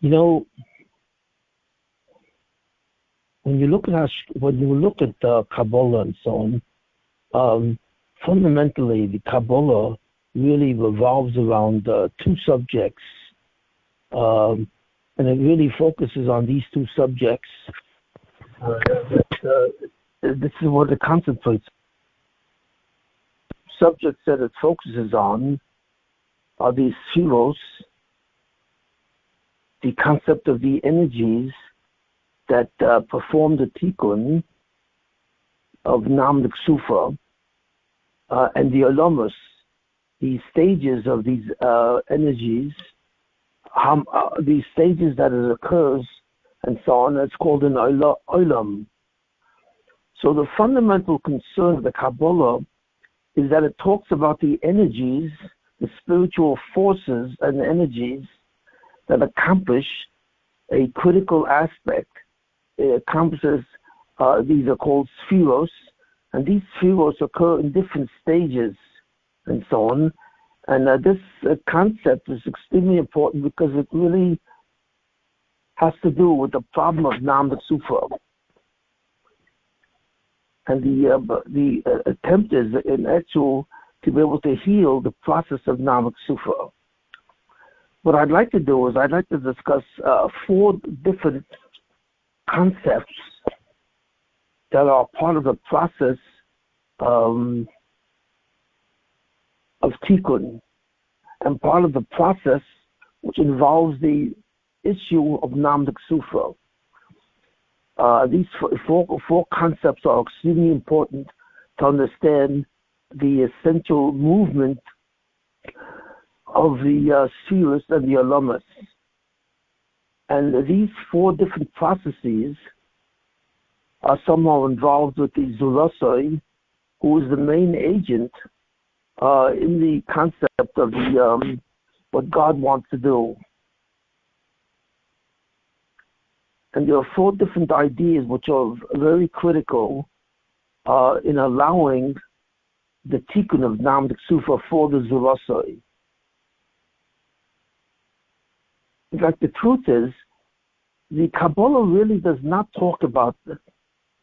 You know, when you look at Kabbalah and so on, fundamentally the Kabbalah really revolves around two subjects, and it really focuses on these two subjects. This is what it concentrates. Subjects that it focuses on are these spheros, the concept of the energies that perform the tikkun of Nam L'Ksufa, and the Olamos, the stages of these energies, these stages that it occurs, and so on. It's called an Olam. So the fundamental concern of the Kabbalah is that it talks about the energies, the spiritual forces and energies that accomplish a critical aspect. It accomplishes, these are called spheros, and these spheros occur in different stages and so on. And this concept is extremely important because it really has to do with the problem of Nam L'Ksufa. And the attempt is in actual to be able to heal the process of Nam L'Ksufa. What I'd like to do is I'd like to discuss 4 different concepts that are part of the process of tikkun, and part of the process which involves the issue of Nam L'Ksufa. These four concepts are extremely important to understand the essential movement of the spheres and the alamas. And these 4 different processes are somehow involved with the Zulasoi, who is the main agent in the concept of the what God wants to do. And there are 4 different ideas which are very critical in allowing the tikkun of Nam L'Ksufa for the Zulasoi. In fact, the truth is, the Kabbalah really does not talk about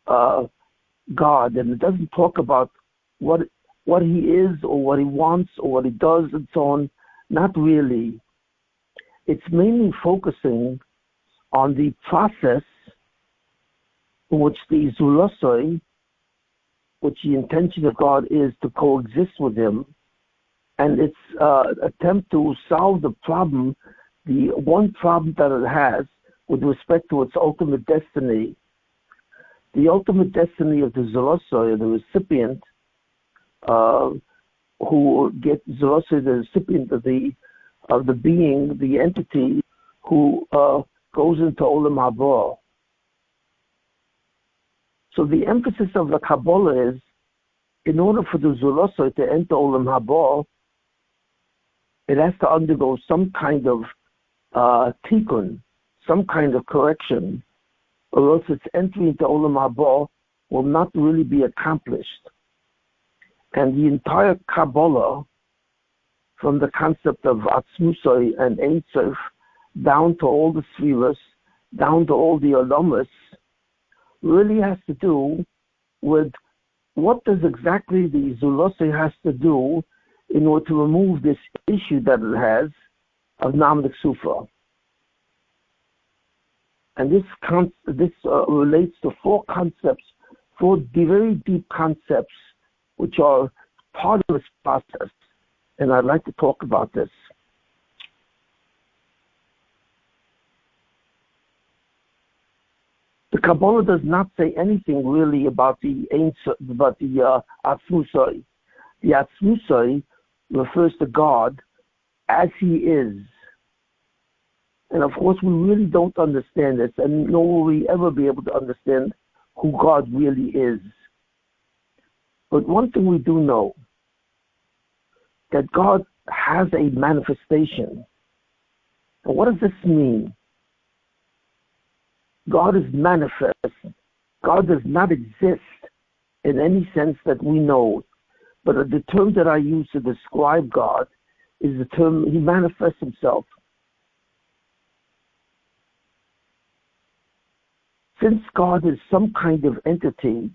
God, and it doesn't talk about what he is or what he wants or what he does and so on. Not really. It's mainly focusing on the process in which the Zulasoi, which the intention of God is to coexist with him, and its attempt to solve the problem, the one problem that it has with respect to its ultimate destiny. The ultimate destiny of the Zulasoi, the recipient, who gets Zulasoi, the recipient of the being, the entity who goes into Olam Haba. So the emphasis of the Kabbalah is, in order for the Zulasoi to enter Olam Haba, it has to undergo some kind of tikkun, some kind of correction, or else its entry into Olam Haba will not really be accomplished. And the entire Kabbalah, from the concept of Atzmusoi and Ein Sof, down to all the spheres, down to all the olamas, really has to do with what does exactly the Zulasoi has to do in order to remove this issue that it has of Nam L'Ksufa. And this relates to 4 concepts, 4 very deep concepts, which are part of this process. And I'd like to talk about this. The Kabbalah does not say anything really about the Atzmusoi. The Atzmusoi refers to God as he is. And of course, we really don't understand this, and nor will we ever be able to understand who God really is. But one thing we do know, that God has a manifestation. And what does this mean? God is manifest. God does not exist in any sense that we know. But the term that I use to describe God is the term, he manifests himself. Since God is some kind of entity,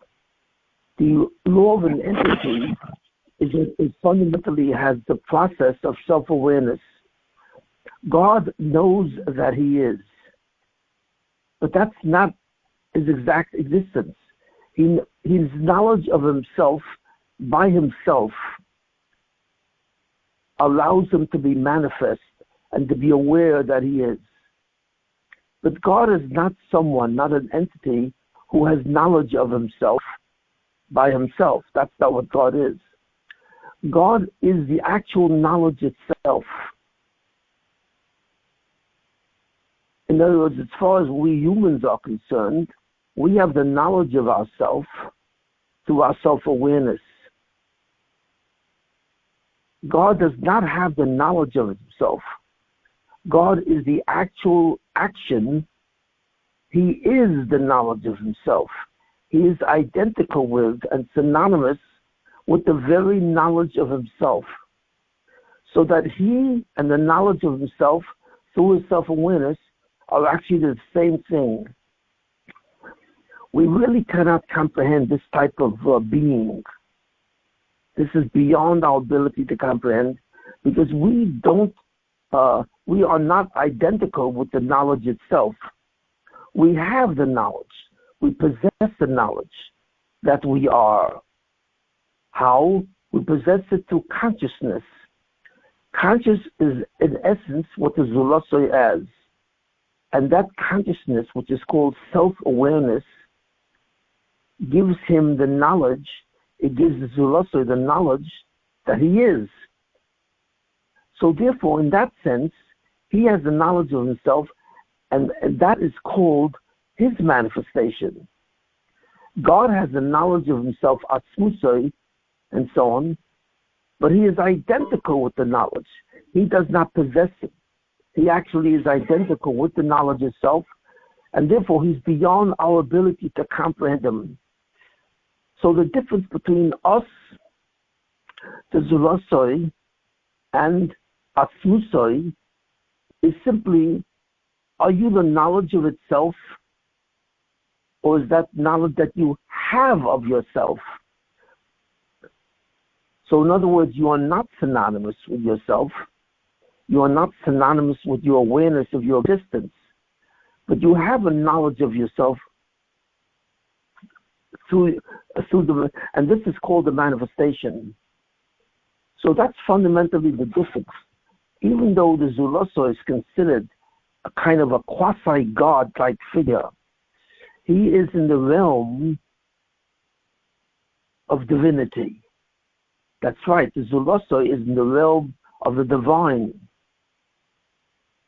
the law of an entity is fundamentally has the process of self-awareness. God knows that he is, but that's not his exact existence. His knowledge of himself by himself allows him to be manifest and to be aware that he is. But God is not someone, not an entity who has knowledge of himself by himself. That's not what God is. God is the actual knowledge itself. In other words, as far as we humans are concerned, we have the knowledge of ourselves through our self-awareness. God does not have the knowledge of himself. God is the actual action. He is the knowledge of himself. He is identical with and synonymous with the very knowledge of himself. So that he and the knowledge of himself through his self-awareness are actually the same thing. We really cannot comprehend this type of being. This is beyond our ability to comprehend because we are not identical with the knowledge itself. We have the knowledge. We possess the knowledge that we are. How? We possess it through consciousness. Conscious is, in essence, what the Zulosoi is. And that consciousness, which is called self-awareness, gives him the knowledge, it gives the Zulosoi the knowledge that he is. So therefore, in that sense, he has the knowledge of himself, and that is called his manifestation. God has the knowledge of himself, Atzmusoi, and so on, but he is identical with the knowledge. He does not possess it. He actually is identical with the knowledge itself, and therefore he's beyond our ability to comprehend him. So the difference between us, the Zulosoi, and Atzmusoi is simply, are you the knowledge of itself, or is that knowledge that you have of yourself? So in other words, you are not synonymous with yourself. You are not synonymous with your awareness of your existence. But you have a knowledge of yourself through and this is called the manifestation. So that's fundamentally the difference. Even though the Zulosoi is considered a kind of a quasi-God type figure, he is in the realm of divinity. That's right, the Zulosoi is in the realm of the divine,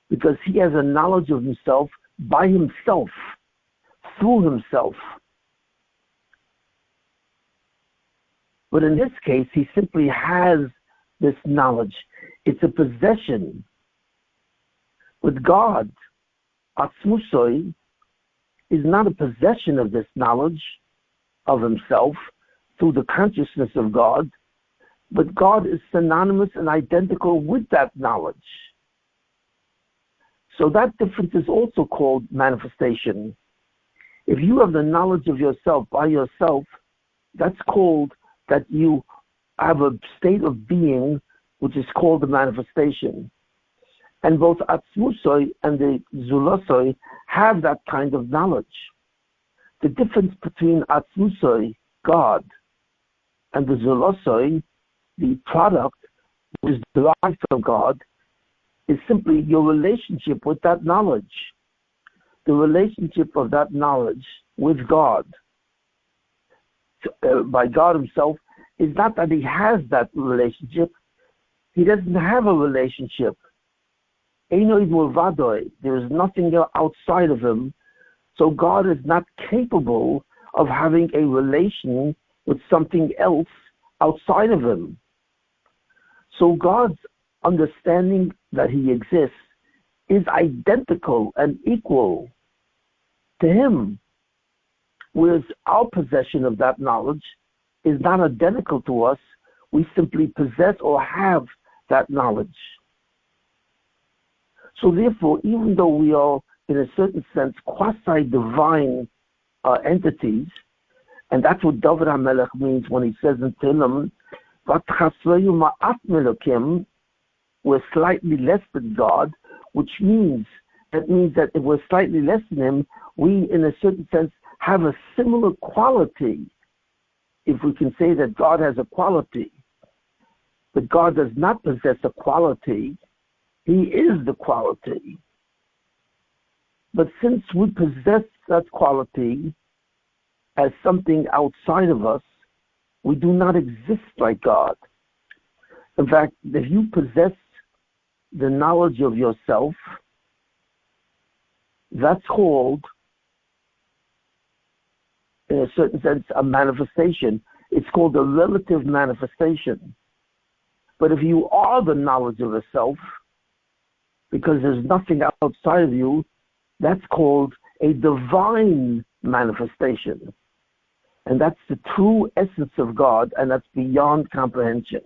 because he has a knowledge of himself by himself, through himself. But in this case, he simply has this knowledge. It's a possession. With God, Atzmusoi is not a possession of this knowledge of himself through the consciousness of God, but God is synonymous and identical with that knowledge. So that difference is also called manifestation. If you have the knowledge of yourself by yourself, that's called that you have a state of being which is called the manifestation. And both Atzmusoi and the Zulosoi have that kind of knowledge. The difference between Atzmusoi, God, and the Zulosoi, the product which is derived from God, is simply your relationship with that knowledge. The relationship of that knowledge with God, by God himself, is not that he has that relationship. He doesn't have a relationship. There is nothing outside of him. So God is not capable of having a relation with something else outside of him. So God's understanding that he exists is identical and equal to him, whereas our possession of that knowledge is not identical to us. We simply possess or have that knowledge. So therefore, even though we are, in a certain sense, quasi-divine entities, and that's what David HaMelech means when he says in Tehillim, "Vatchasveyu ma'at melokim," we're slightly less than God, which means that if we're slightly less than Him, we, in a certain sense, have a similar quality. If we can say that God has a quality, but God does not possess a quality, He is the quality. But since we possess that quality as something outside of us, we do not exist like God. In fact, if you possess the knowledge of yourself, that's called, in a certain sense, a manifestation. It's called a relative manifestation. But if you are the knowledge of yourself, because there's nothing outside of you, that's called a divine manifestation. And that's the true essence of God, and that's beyond comprehension.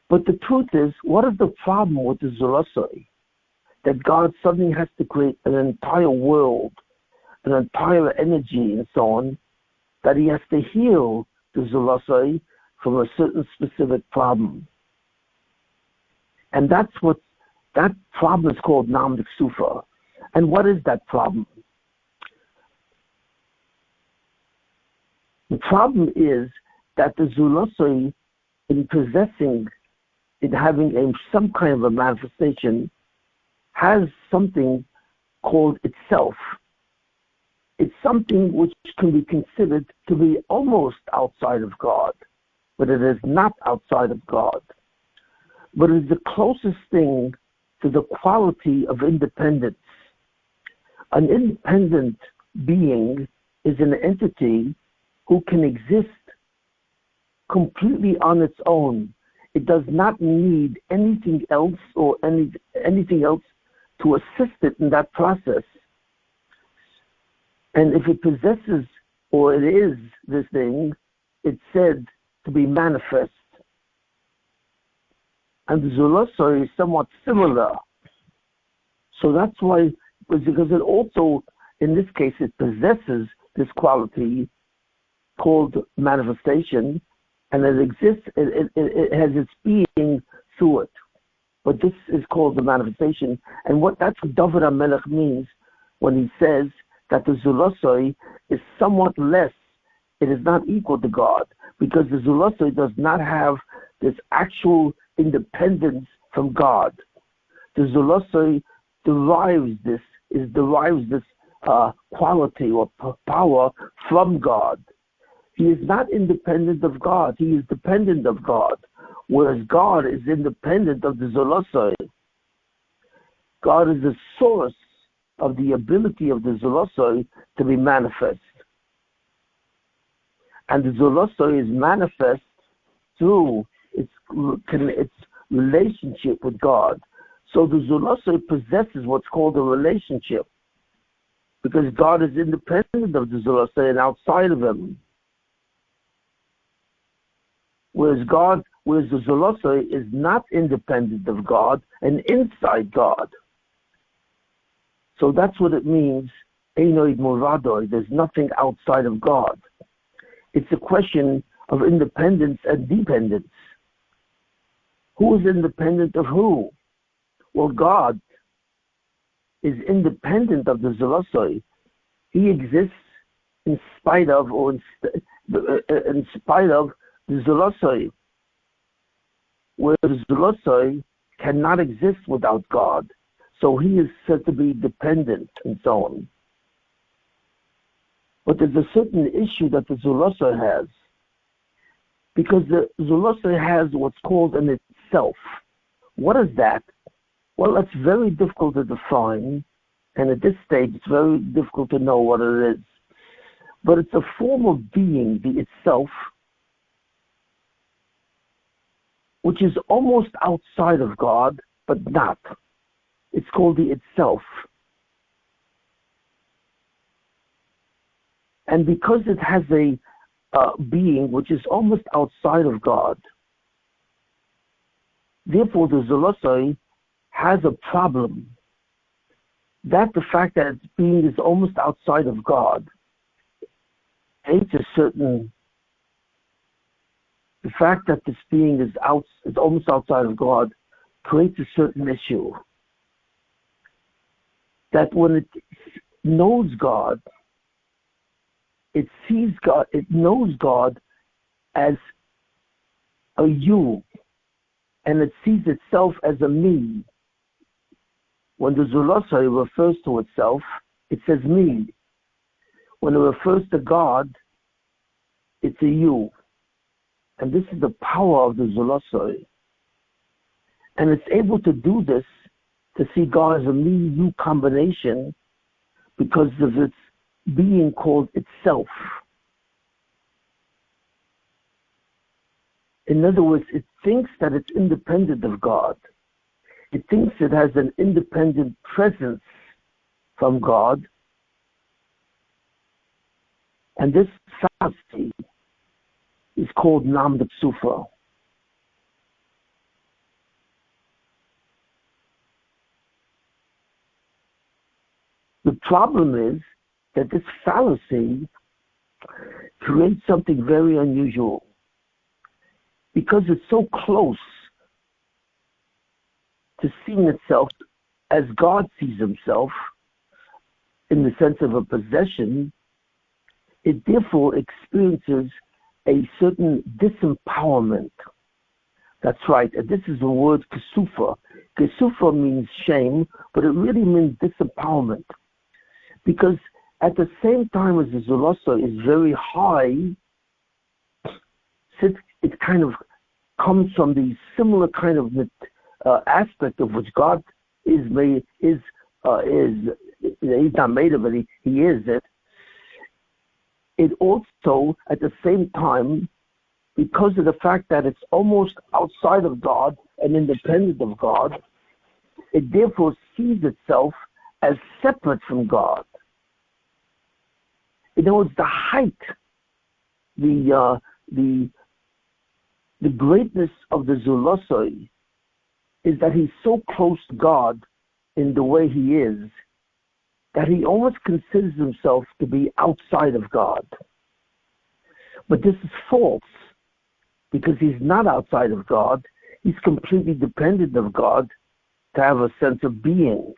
But the truth is, what is the problem with the Zulosoi? That God suddenly has to create an entire world, an entire energy and so on, that He has to heal the Zulosoi from a certain specific problem. And that problem is called Nam D'Ksufa. And what is that problem? The problem is that the Zulosoi, in having some kind of a manifestation, has something called itself. It's something which can be considered to be almost outside of God, but it is not outside of God. But it is the closest thing to the quality of independence. An independent being is an entity who can exist completely on its own. It does not need anything else or anything else to assist it in that process. And if it possesses, or it is this thing, it's said to be manifest. And the Zulosoi is somewhat similar. So that's why, because it also, in this case, it possesses this quality called manifestation, and it exists, it has its being through it. But this is called the manifestation. And that's what David HaMelech means when he says that the Zulosoi is somewhat less. It is not equal to God, because the Zulosoi does not have this actual independence from God. The Zulosoi derives this quality or power from God. He is not independent of God. He is dependent of God, whereas God is independent of the Zulosoi. God is the source of the ability of the Zulosoi to be manifest. And the Zulosoi is manifest through its relationship with God. So the Zulosoi possesses what's called a relationship, because God is independent of the Zulosoi and outside of Him. Whereas the Zulosoi is not independent of God and inside God. So that's what it means, Einoid Muradoi, there's nothing outside of God. It's a question of independence and dependence. Who is independent of who? Well, God is independent of the Zulosoi. He exists in spite of, or in spite of the Zulosoi, where the Zulosoi cannot exist without God. So he is said to be dependent and so on. But there's a certain issue that the Zulosoi has, because the Zulosoi has what's called an itself. What is that? Well, that's very difficult to define, and at this stage it's very difficult to know what it is. But it's a form of being, the itself, which is almost outside of God, but not. It's called the itself. And because it has a being which is almost outside of God, therefore the Zulosoi has a problem, that the fact that its being is almost outside of God, creates a certain, the fact that this being is almost outside of God creates a certain issue. That when it knows God, it sees God, it knows God as a you, and it sees itself as a me. When the Zulosai refers to itself, it says me. When it refers to God, it's a you. And this is the power of the Zulosai. And it's able to do this, to see God as a me-you combination, because of its being called itself. In other words, it thinks that it's independent of God. It thinks it has an independent presence from God. And this fallacy is called Nam Sufa. The problem is that this fallacy creates something very unusual, because it's so close to seeing itself as God sees himself, in the sense of a possession. It therefore experiences a certain disempowerment. That's right, and this is the word kesufa. Kesufa means shame, but it really means disempowerment. Because at the same time as the Zulasa is very high, since it kind of comes from the similar kind of aspect of which God is made, he's not made of it, he is it. It also, at the same time, because of the fact that it's almost outside of God and independent of God, it therefore sees itself as separate from God. In other words, the height, the greatness of the Zulosoi is that he's so close to God in the way he is, that he almost considers himself to be outside of God. But this is false, because he's not outside of God. He's completely dependent of God to have a sense of being.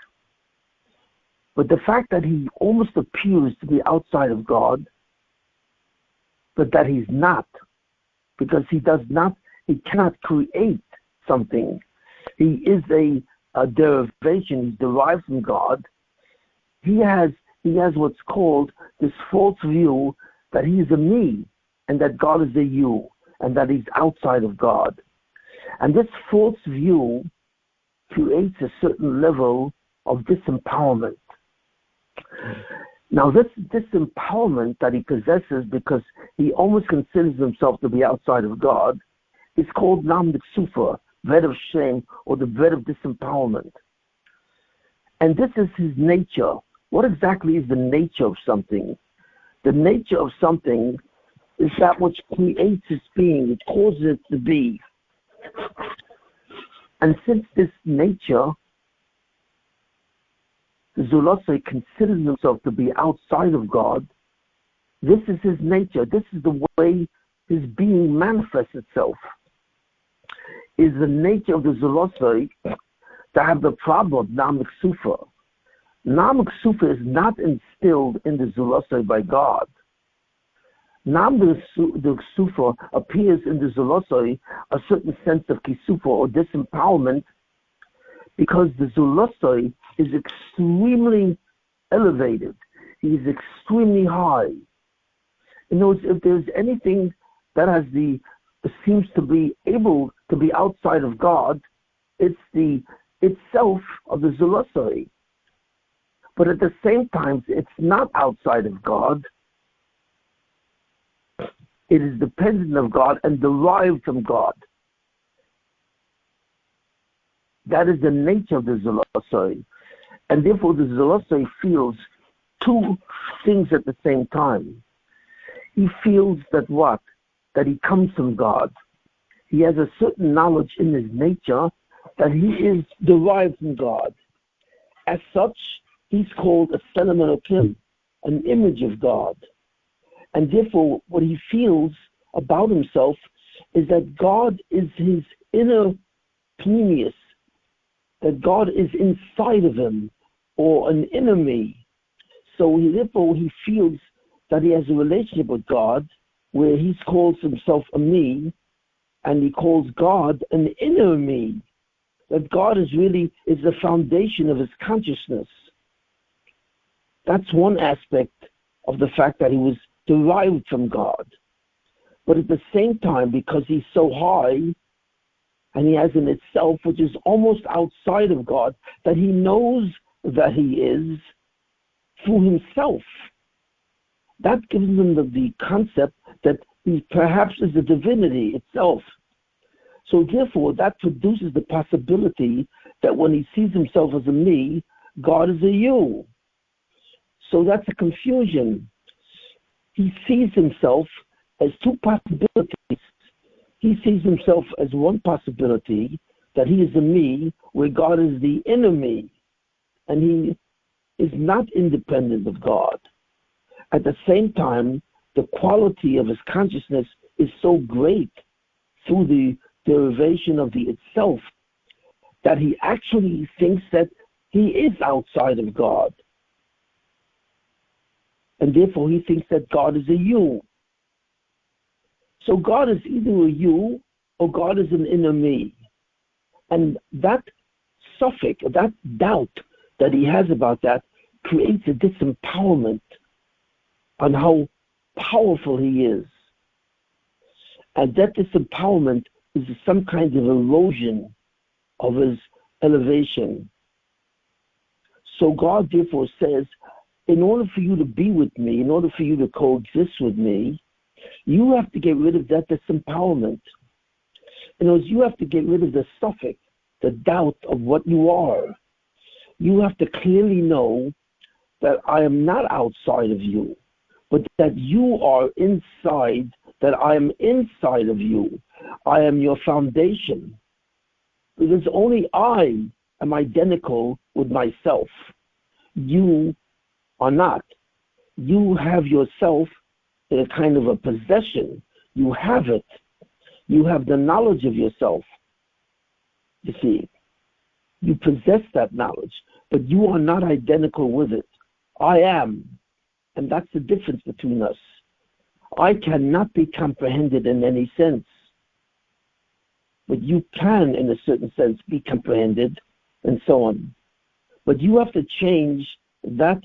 But the fact that he almost appears to be outside of God, but that he's not, because he cannot create something. He is a derivation, he's derived from God. He has what's called this false view that he is a me, and that God is a you, and that he's outside of God. And this false view creates a certain level of disempowerment. Now, this disempowerment that he possesses, because he almost considers himself to be outside of God, is called Nam Sufa, bed of shame, or the bed of disempowerment. And this is his nature. What exactly is the nature of something? The nature of something is that which creates its being, it causes it to be. And since this nature, the Zulosai considers himself to be outside of God, this is his nature. This is the way his being manifests itself. Is the nature of the Zulosai to have the problem of Namak Sufa. Namak Sufa is not instilled in the Zulosai by God. Namak Sufa appears in the Zulosai a certain sense of Kisufa or disempowerment, because the Zulosai is extremely elevated. He is extremely high. In other words, if there's anything that seems to be able to be outside of God, it's the itself of the Zulosai. But at the same time, it's not outside of God. It is dependent of God and derived from God. That is the nature of the Zulosai. And therefore the Zulosai feels two things at the same time. He feels that what? That he comes from God. He has a certain knowledge in his nature that he is derived from God. As such, he's called a Tselem Elokim, an image of God. And therefore, what he feels about himself is that God is his inner pneumius, that God is inside of him, or an inner me. So therefore, he feels that he has a relationship with God where he calls himself a me, and he calls God an inner me. That God is the foundation of his consciousness. That's one aspect of the fact that he was derived from God. But at the same time, because he's so high, and he has in itself, which is almost outside of God, that he knows that he is through himself. That gives him the concept that he perhaps is the divinity itself. So therefore, that produces the possibility that when he sees himself as a me, God is a you. So that's a confusion. He sees himself as two possibilities. He sees himself as one possibility, that he is a me, where God is the inner me, and he is not independent of God. At the same time, the quality of his consciousness is so great through the derivation of the itself that he actually thinks that he is outside of God. And therefore he thinks that God is a you. So God is either a you or God is an inner me. And that suffix, that doubt that he has about that, creates a disempowerment on how powerful he is. And that disempowerment is some kind of erosion of his elevation. So God therefore says, in order for you to be with me, in order for you to coexist with me, you have to get rid of that disempowerment. In other words, you have to get rid of the suffix, the doubt of what you are. You have to clearly know that I am not outside of you, but that you are inside, that I am inside of you. I am your foundation. Because only I am identical with myself. You are not. You have yourself in a kind of a possession. You have it. You have the knowledge of yourself. You see, you possess that knowledge, but you are not identical with it. I am. And that's the difference between us. I cannot be comprehended in any sense. But you can, in a certain sense, be comprehended, and so on. But you have to change that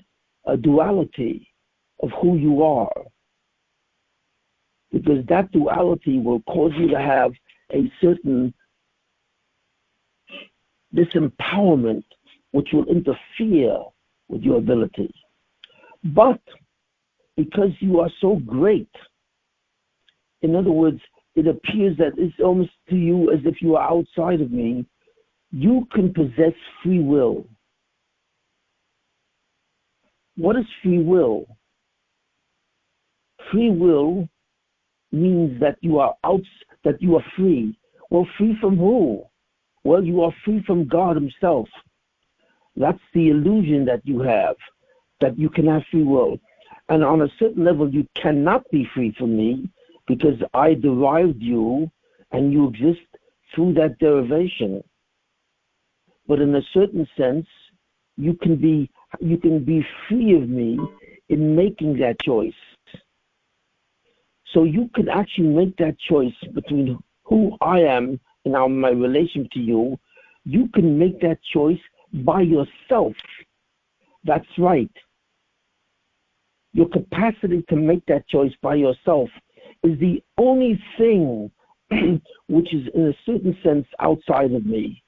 duality of who you are. Because that duality will cause you to have a certain disempowerment which will interfere with your ability. But because you are so great, in other words, it appears that it's almost to you as if you are outside of me, you can possess free will. What is free will? Free will means that you are free. Well, free from who? Well, you are free from God himself. That's the illusion that you have, that you can have free will. And on a certain level, you cannot be free from me, because I derived you and you exist through that derivation. But in a certain sense, you can be free of me in making that choice. So you can actually make that choice between who I am and my relation to you. You can make that choice by yourself. That's right. Your capacity to make that choice by yourself is the only thing which is in a certain sense outside of me.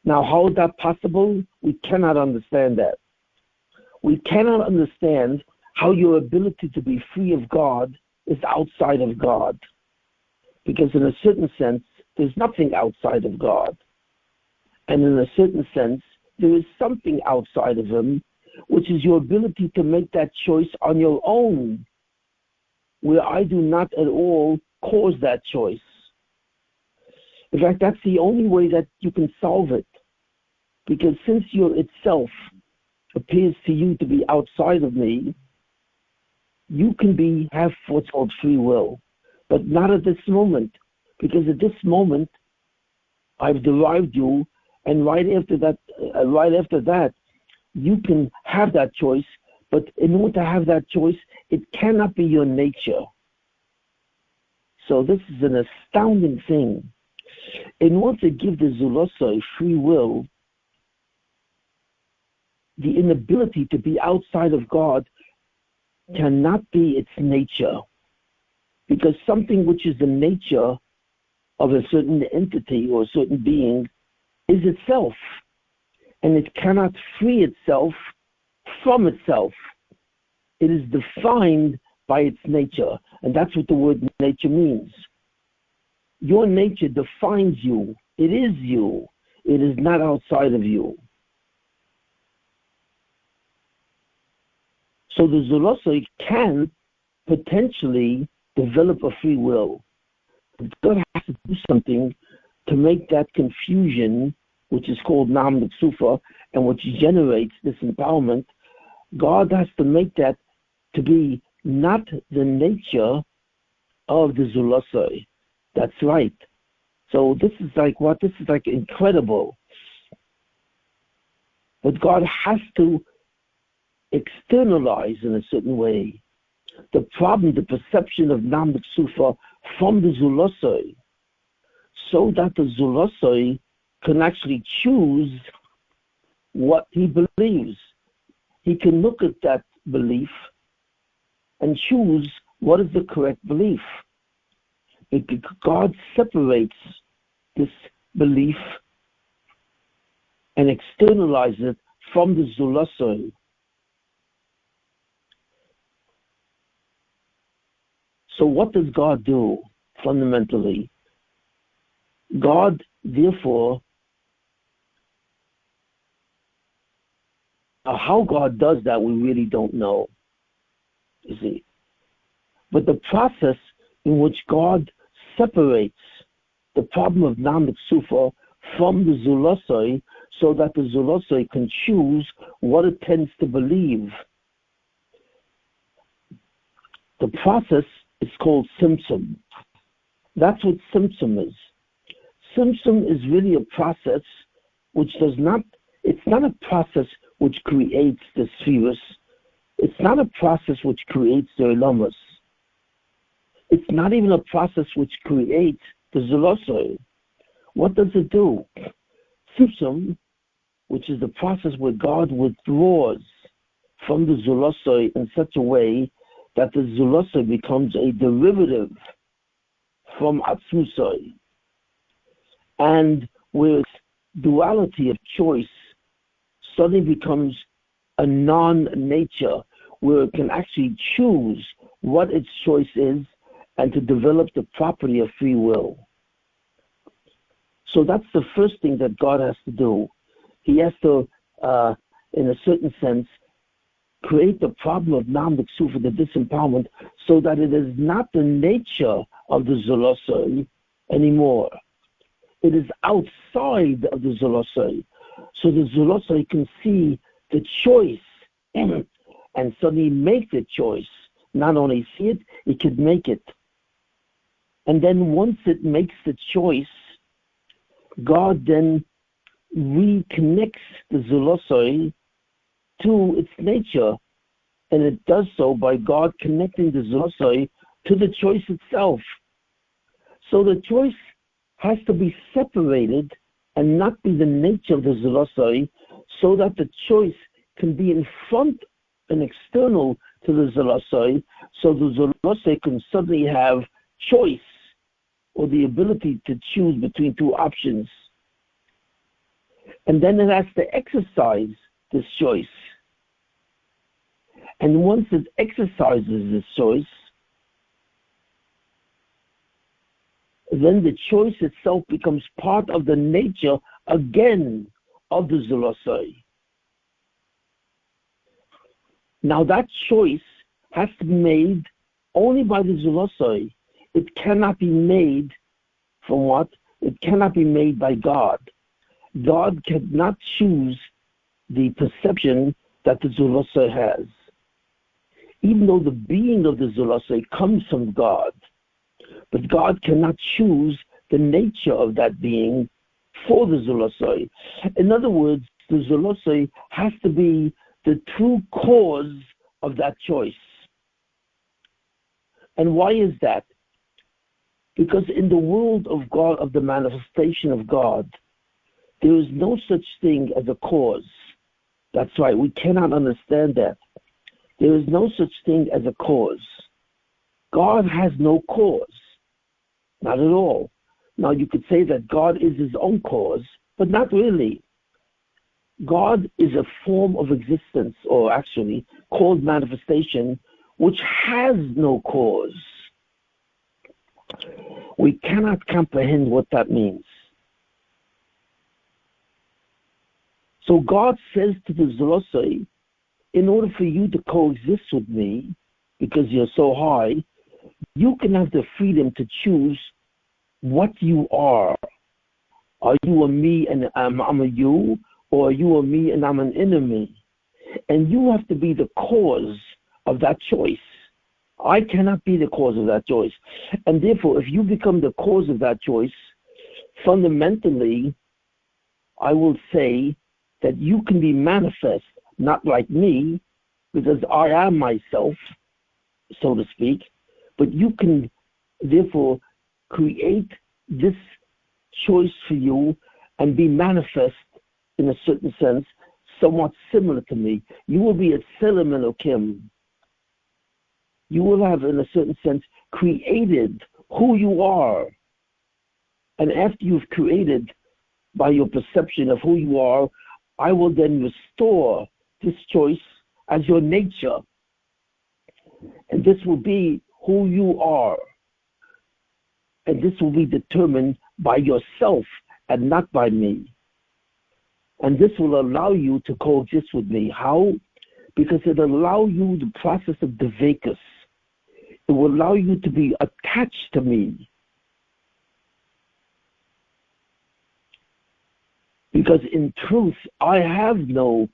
Now, how is that possible? We cannot understand that. We cannot understand how your ability to be free of God is outside of God. Because in a certain sense, there's nothing outside of God. And in a certain sense, there is something outside of him, which is your ability to make that choice on your own, where I do not at all cause that choice. In fact, that's the only way that you can solve it. Because since you're itself, appears to you to be outside of me, you can have what's called free will, but not at this moment, because at this moment I've derived you, and right after that, you can have that choice. But in order to have that choice, it cannot be your nature. So this is an astounding thing. In order to give the Zulosai free will, the inability to be outside of God cannot be its nature. Because something which is the nature of a certain entity or a certain being is itself. And it cannot free itself from itself. It is defined by its nature. And that's what the word nature means. Your nature defines you. It is you. It is not outside of you. So the Zulosai can potentially develop a free will. But God has to do something to make that confusion, which is called Nam Nitzufa, and which generates this empowerment. God has to make that to be not the nature of the Zulosai. That's right. So this is like what? This is like incredible. But God has to externalize in a certain way the problem, the perception of Nam Nitzufa from the Zulosai, so that the Zulosai can actually choose what he believes. He can look at that belief and choose what is the correct belief. Because God separates this belief and externalizes it from the Zulosai. So what does God do fundamentally? God, therefore, how God does that, we really don't know, you see. But the process in which God separates the problem of Nam Nitzufa from the Zulosai, so that the Zulosai can choose what it tends to believe. The process is called Tzimtzum. That's what Tzimtzum is. Tzimtzum is really a process which it's not a process which creates the spheres. It's not a process which creates the Elamas. It's not even a process which creates the Zulosai. What does it do? Tzimtzum, which is the process where God withdraws from the Zulosai in such a way that the Zulosai becomes a derivative from Atzmusai. And where duality of choice suddenly becomes a non-nature, where it can actually choose what its choice is and to develop the property of free will. So that's the first thing that God has to do. He has to, in a certain sense, create the problem of Nam Nitzufa, the disempowerment, so that it is not the nature of the Zulosai anymore. It is outside of the Zulosai. So the Zulosai can see the choice and suddenly make the choice. Not only see it, it can make it. And then once it makes the choice, God then reconnects the Zulosai to its nature. And it does so by God connecting the Zulosai to the choice itself. So the choice has to be separated and not be the nature of the Zulosai, so that the choice can be in front and external to the Zulosai, so the Zulosai can suddenly have choice or the ability to choose between two options. And then it has to exercise this choice. And once it exercises this choice, then the choice itself becomes part of the nature again of the Zulosai. Now that choice has to be made only by the Zulosai. It cannot be made from what? It cannot be made by God. God cannot choose the perception that the Zulasa has. Even though the being of the Zulasa comes from God, but God cannot choose the nature of that being for the Zulasa. In other words, the Zulasa has to be the true cause of that choice. And why is that? Because in the world of God, of the manifestation of God, there is no such thing as a cause. That's right, we cannot understand that. There is no such thing as a cause. God has no cause. Not at all. Now you could say that God is his own cause, but not really. God is a form of existence, or actually called manifestation, which has no cause. We cannot comprehend what that means. So God says to the Zulosai, in order for you to coexist with me, because you're so high, you can have the freedom to choose what you are. Are you a me and I'm a you? Or are you a me and I'm an enemy? And you have to be the cause of that choice. I cannot be the cause of that choice. And therefore, if you become the cause of that choice, fundamentally, I will say that you can be manifest, not like me, because I am myself, so to speak, but you can therefore create this choice for you and be manifest in a certain sense, somewhat similar to me. You will be a Tselem Elokim. You will have, in a certain sense, created who you are. And after you've created by your perception of who you are, I will then restore this choice as your nature. And this will be who you are. And this will be determined by yourself and not by me. And this will allow you to coexist with me. How? Because it will allow you the process of Devekus. It will allow you to be attached to me. Because in truth, I have nothing.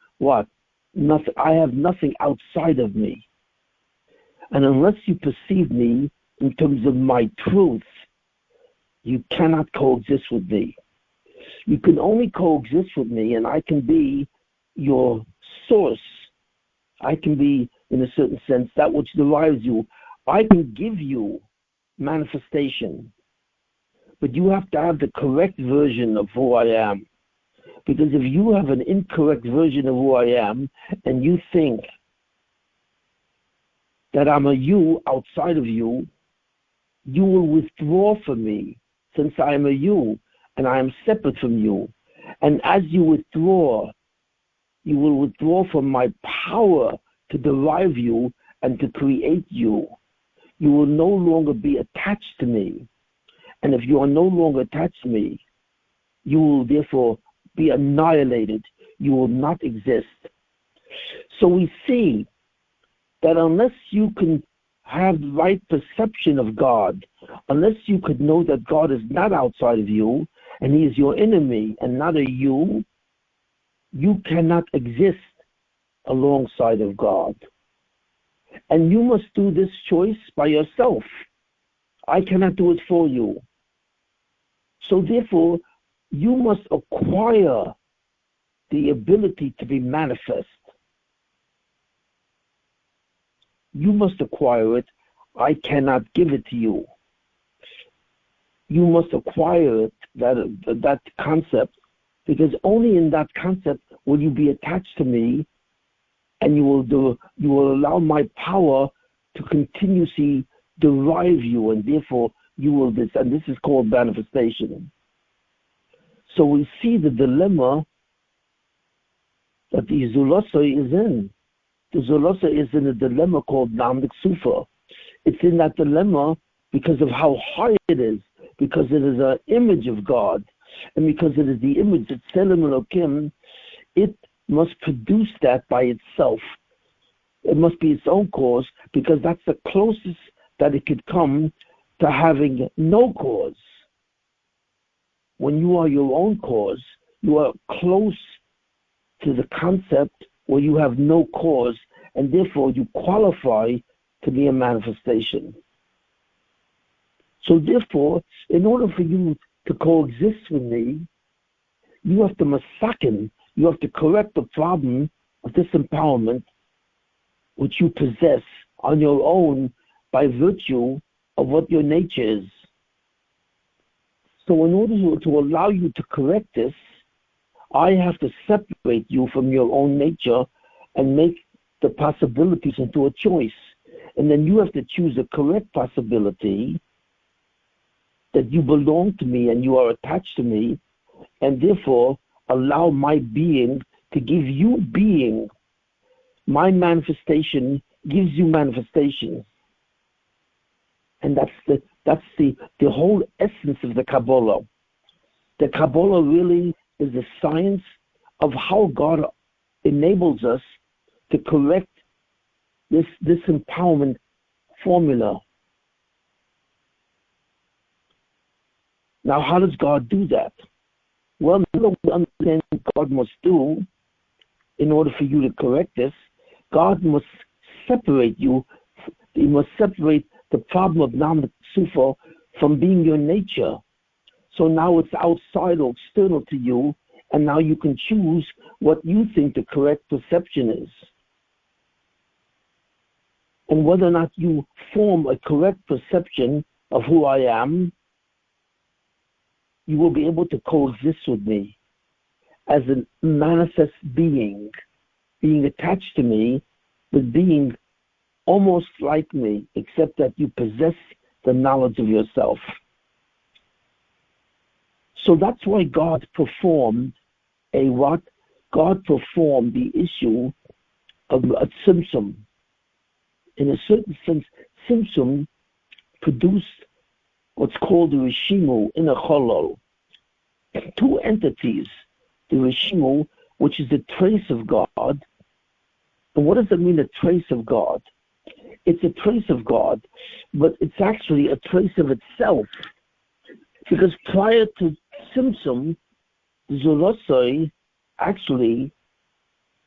I have nothing outside of me. And unless you perceive me in terms of my truth, you cannot coexist with me. You can only coexist with me, and I can be your source. I can be, in a certain sense, that which derives you. I can give you manifestation, but you have to have the correct version of who I am. Because if you have an incorrect version of who I am, and you think that I'm a you outside of you, you will withdraw from me, since I am a you, and I am separate from you. And as you withdraw, you will withdraw from my power to derive you and to create you. You will no longer be attached to me. And if you are no longer attached to me, you will therefore be annihilated. You will not exist. So we see that unless you can have the right perception of God, unless you could know that God is not outside of you, and he is your enemy and not a you, you cannot exist alongside of God. And you must do this choice by yourself. I cannot do it for you. So therefore, you must acquire the ability to be manifest. You must acquire it. I cannot give it to you. You must acquire that concept, because only in that concept will you be attached to me, and you will allow my power to continuously derive you, and therefore you will and this is called manifestation. So we see the dilemma that the Zulasa is in. The Zulasa is in a dilemma called Namdik Sufa. It's in that dilemma because of how high it is, because it is an image of God, and because it is the image of Tselem Elokim, it must produce that by itself. It must be its own cause, because that's the closest that it could come to having no cause. When you are your own cause, you are close to the concept where you have no cause, and therefore you qualify to be a manifestation. So therefore, in order for you to coexist with me, you have to masakin, you have to correct the problem of disempowerment which you possess on your own by virtue of what your nature is. So in order to allow you to correct this, I have to separate you from your own nature and make the possibilities into a choice. And then you have to choose a correct possibility that you belong to me and you are attached to me, and therefore allow my being to give you being. My manifestation gives you manifestation. And that's the whole essence of the Kabbalah. The Kabbalah really is the science of how God enables us to correct this empowerment formula. Now, how does God do that? Well, we understand what God must do in order for you to correct this. God must separate you. He must separate the problem of Nam Sufa from being your nature. So now it's outside or external to you, and now you can choose what you think the correct perception is. And whether or not you form a correct perception of who I am, you will be able to coexist with me as a manifest being attached to me, but being almost like me, except that you possess the knowledge of yourself. So that's why God performed God performed the issue of a Tzimtzum. In a certain sense, Tzimtzum produced what's called the Rishimu in a Cholol. Two entities, the Rishimu, which is the trace of God. And what does it mean, a trace of God? It's a trace of God, but it's actually a trace of itself. Because prior to Tzimtzum, Zulosoi actually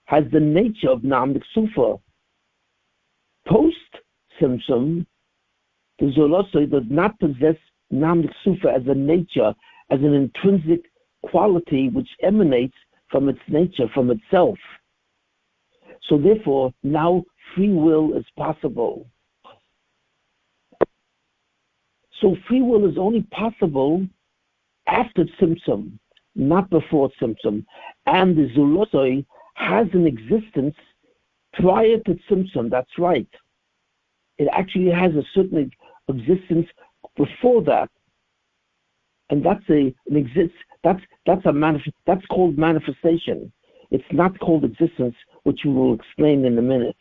has the nature of Nam Sufa. Post Tzimtzum, the Zulosoi does not possess Nam Sufa as a nature, as an intrinsic quality which emanates from its nature, from itself. So therefore, now free will is possible. So free will is only possible after Tzimtzum, not before Tzimtzum. And the Zulosoi has an existence prior to Tzimtzum, that's right. It actually has a certain existence before that. And that's called manifestation. It's not called existence, which we will explain in a minute.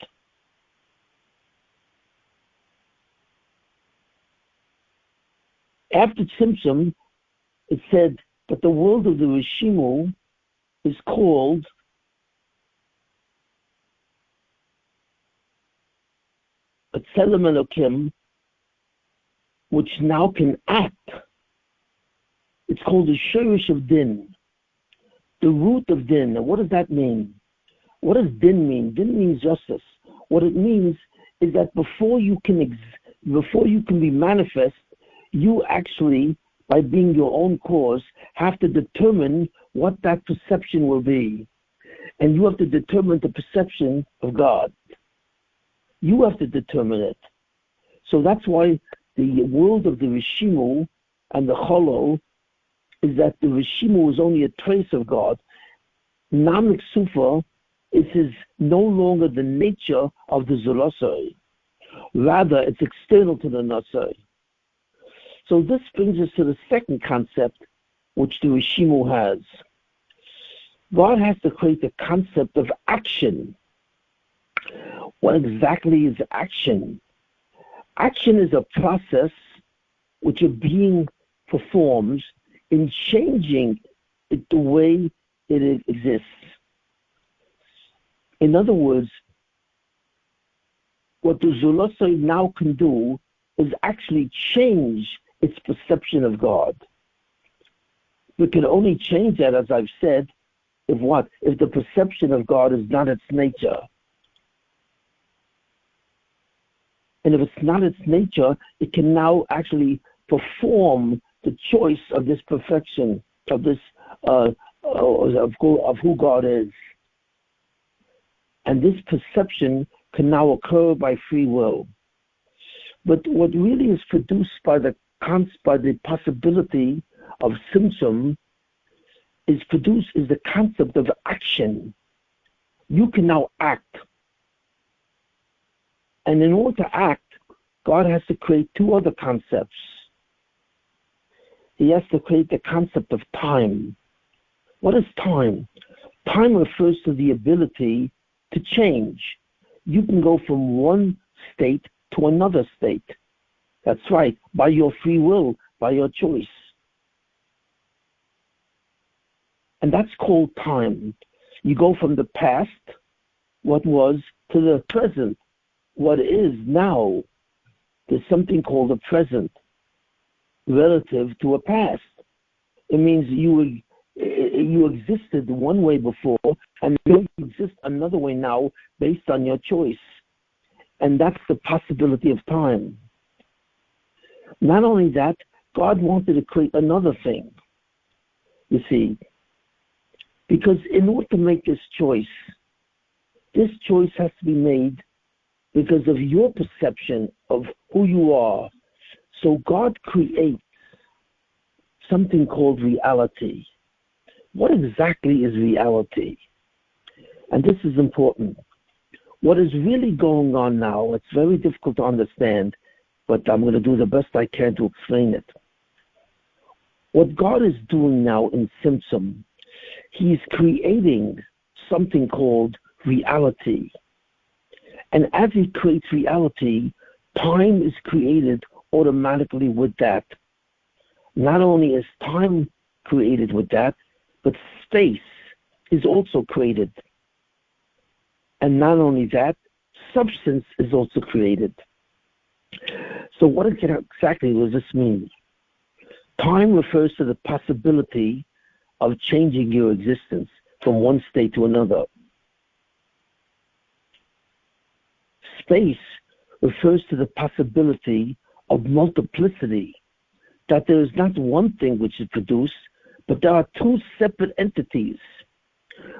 After Tzimtzum, it said that the world of the Rishimu is called a Tzelem Elokim, which now can act. It's called the Shorish of Din, the root of Din. And what does that mean? What does Din mean? Din means justice. What it means is that before you can be manifest, you actually, by being your own cause, have to determine what that perception will be. And you have to determine the perception of God. You have to determine it. So that's why the world of the Rishimu and the Cholo is that the Rishimu is only a trace of God. Namik Sufa is no longer the nature of the Zulosoi. Rather, it's external to the Nosoi. So this brings us to the second concept, which the Rishimu has. God has to create the concept of action. What exactly is action? Action is a process which a being performs in changing it the way it exists. In other words, what the Zulosoi now can do is actually change its perception of God. We can only change that, as I've said, If what? If the perception of God is not its nature. And if it's not its nature, it can now actually perform the choice of this perfection, of this of who God is. And this perception can now occur by free will. But what really is produced by the possibility of symptom is the concept of action. You can now act. And in order to act, God has to create two other concepts. He has to create the concept of time. What is time? Time refers to the ability to change. You can go from one state to another state. That's right, by your free will, by your choice. And that's called time. You go from the past, what was, to the present, what is now. There's something called a present relative to a past. It means you existed one way before and you exist another way now based on your choice. And that's the possibility of time. Not only that, God wanted to create another thing, you see, because in order to make this choice has to be made because of your perception of who you are. So God creates something called reality. What exactly is reality? And this is important. What is really going on now, it's very difficult to understand, but I'm going to do the best I can to explain it. What God is doing now in Simpson, He's creating something called reality. And as He creates reality, time is created automatically with that. Not only is time created with that, but space is also created. And not only that, substance is also created. So what exactly does this mean? Time refers to the possibility of changing your existence from one state to another. Space refers to the possibility of multiplicity, that there is not one thing which is produced, but there are two separate entities.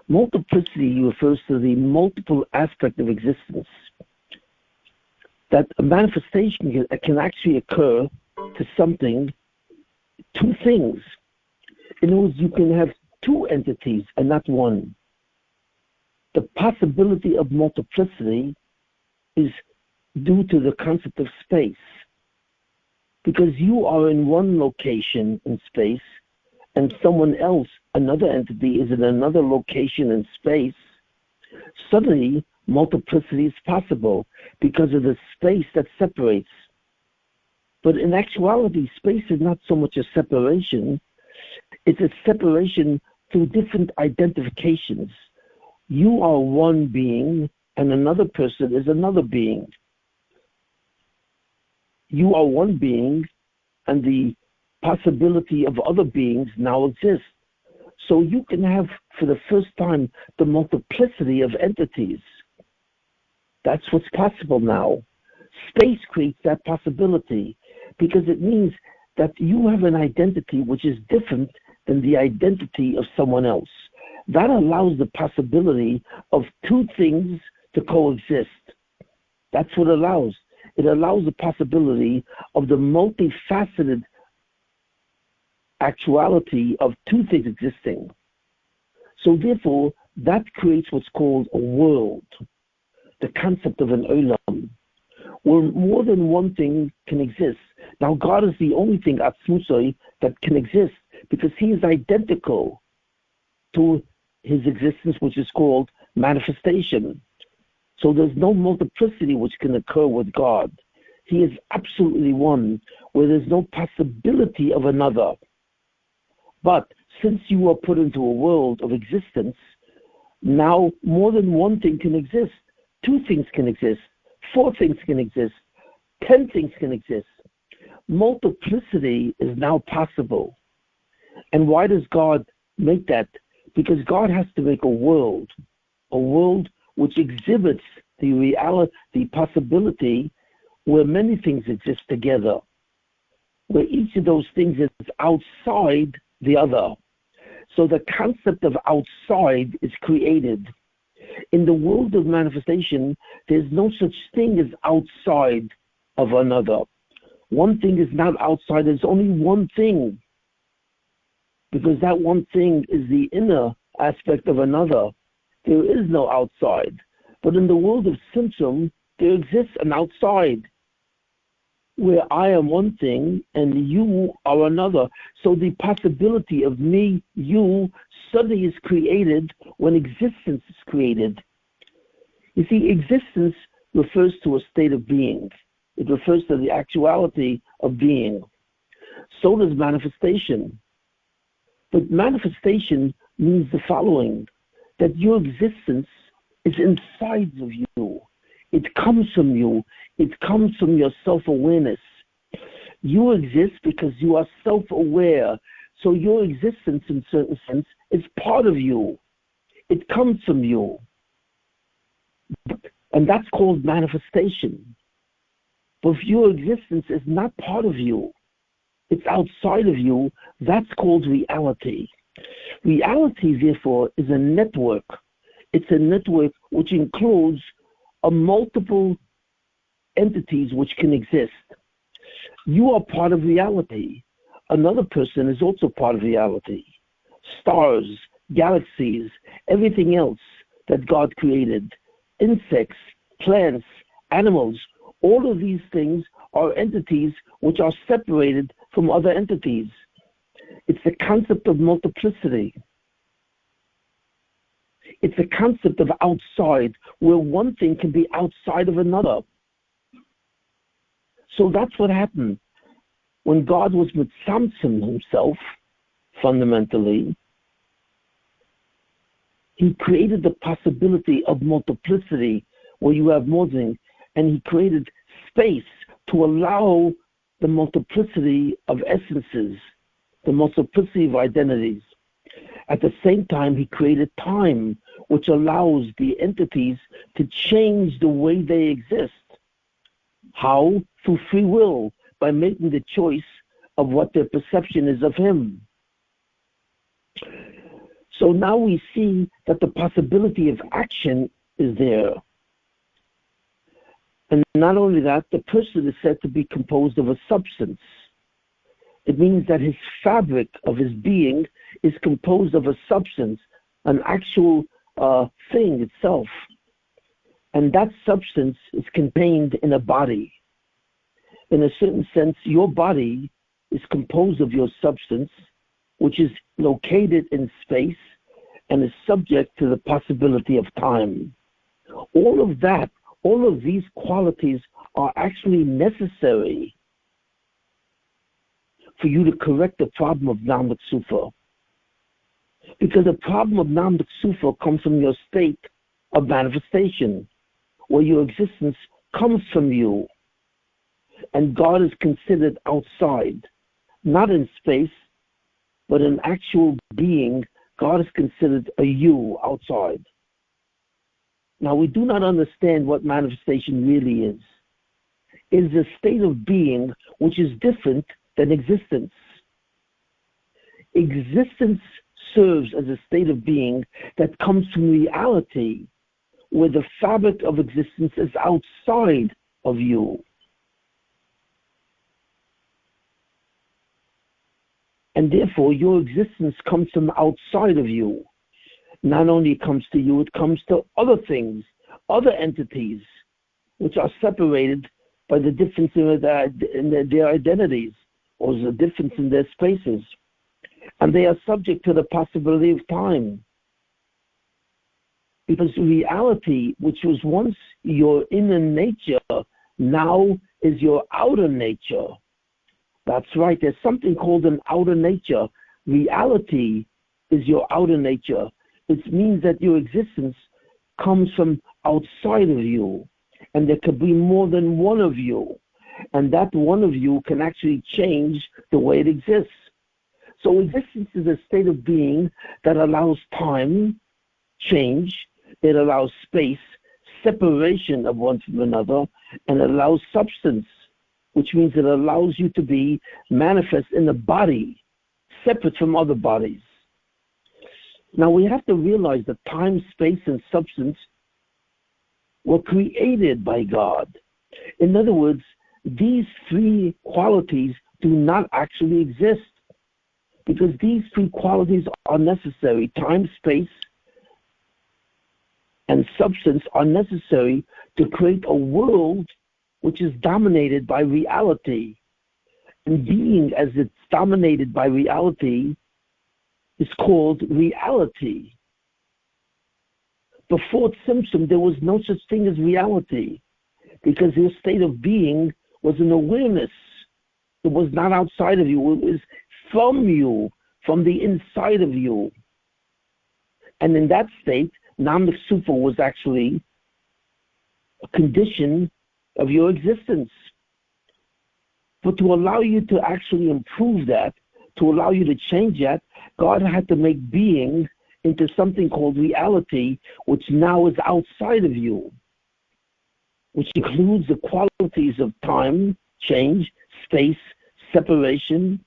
Multiplicity refers to the multiple aspect of existence, that a manifestation can actually occur to something, two things. In other words, you can have two entities and not one. The possibility of multiplicity is due to the concept of space. Because you are in one location in space and someone else, another entity, is in another location in space, suddenly multiplicity is possible because of the space that separates. But in actuality, space is not so much a separation, it's a separation through different identifications. You are one being and another person is another being. You are one being and the possibility of other beings now exists. So you can have, for the first time, the multiplicity of entities. That's what's possible now. Space creates that possibility because it means that you have an identity which is different than the identity of someone else. That allows the possibility of two things to coexist. That's what it allows. It allows the possibility of the multifaceted actuality of two things existing. So therefore, that creates what's called a world, the concept of an olam, where more than one thing can exist. Now, God is the only thing, Atzmusoi, that can exist because He is identical to His existence, which is called manifestation. So there's no multiplicity which can occur with God. He is absolutely one, where there's no possibility of another. But since you are put into a world of existence, now more than one thing can exist. Two things can exist. Four things can exist. 10 things can exist. Multiplicity is now possible. And why does God make that? Because God has to make a world which exhibits the reality, the possibility where many things exist together, where each of those things is outside the other. So the concept of outside is created. In the world of manifestation, there's no such thing as outside of another. One thing is not outside, there's only one thing. Because that one thing is the inner aspect of another. There is no outside. But in the world of Tzimtzum, there exists an outside, where I am one thing and you are another. So the possibility of me, you, suddenly is created when existence is created. You see, existence refers to a state of being. It refers to the actuality of being. So does manifestation. But manifestation means the following, that your existence is inside of you. It comes from you. It comes from your self-awareness. You exist because you are self-aware. So your existence, in a certain sense, is part of you. It comes from you. And that's called manifestation. But if your existence is not part of you, it's outside of you, that's called reality. Reality, therefore, is a network. It's a network which includes multiple entities which can exist. You are part of reality. Another person is also part of reality. Stars, galaxies, everything else that God created, insects, plants, animals, all of these things are entities which are separated from other entities. It's the concept of multiplicity. It's the concept of outside, where one thing can be outside of another. So that's what happened. When God was mitzamtzim himself, fundamentally, he created the possibility of multiplicity, where you have more things, and he created space to allow the multiplicity of essences, the multiplicity of identities. At the same time, he created time, which allows the entities to change the way they exist. How? Through free will, by making the choice of what their perception is of him. So now we see that the possibility of action is there. And not only that, the person is said to be composed of a substance. It means that his fabric of his being is composed of a substance, an actual thing itself. And that substance is contained in a body. In a certain sense, your body is composed of your substance, which is located in space and is subject to the possibility of time. All of that, all of these qualities are actually necessary for you to correct the problem of Namlik Sufa. Because the problem of Namlik Sufa comes from your state of manifestation, where your existence comes from you. And God is considered outside, not in space, but in actual being. God is considered a you outside. Now, we do not understand what manifestation really is. It is a state of being which is different than existence. Existence serves as a state of being that comes from reality, where the fabric of existence is outside of you. And therefore, your existence comes from outside of you. Not only it comes to you, it comes to other things, other entities, which are separated by the difference in their identities, or the difference in their spaces. And they are subject to the possibility of time. Because reality, which was once your inner nature, now is your outer nature. That's right, there's something called an outer nature. Reality is your outer nature. It means that your existence comes from outside of you. And there could be more than one of you. And that one of you can actually change the way it exists. So existence is a state of being that allows time, change, it allows space, separation of one from another, and it allows substance, which means it allows you to be manifest in a body, separate from other bodies. Now we have to realize that time, space, and substance were created by God. In other words, these three qualities do not actually exist, because these three qualities are necessary. Time, space, and substance are necessary to create a world which is dominated by reality. And being as it's dominated by reality is called reality. Before Tzimtzum, there was no such thing as reality, because your state of being was an awareness. It was not outside of you. It was from you, from the inside of you. And in that state, Nam Sufa was actually a condition of your existence. But to allow you to actually improve that, to allow you to change that, God had to make being into something called reality, which now is outside of you, which includes the qualities of time, change, space, separation,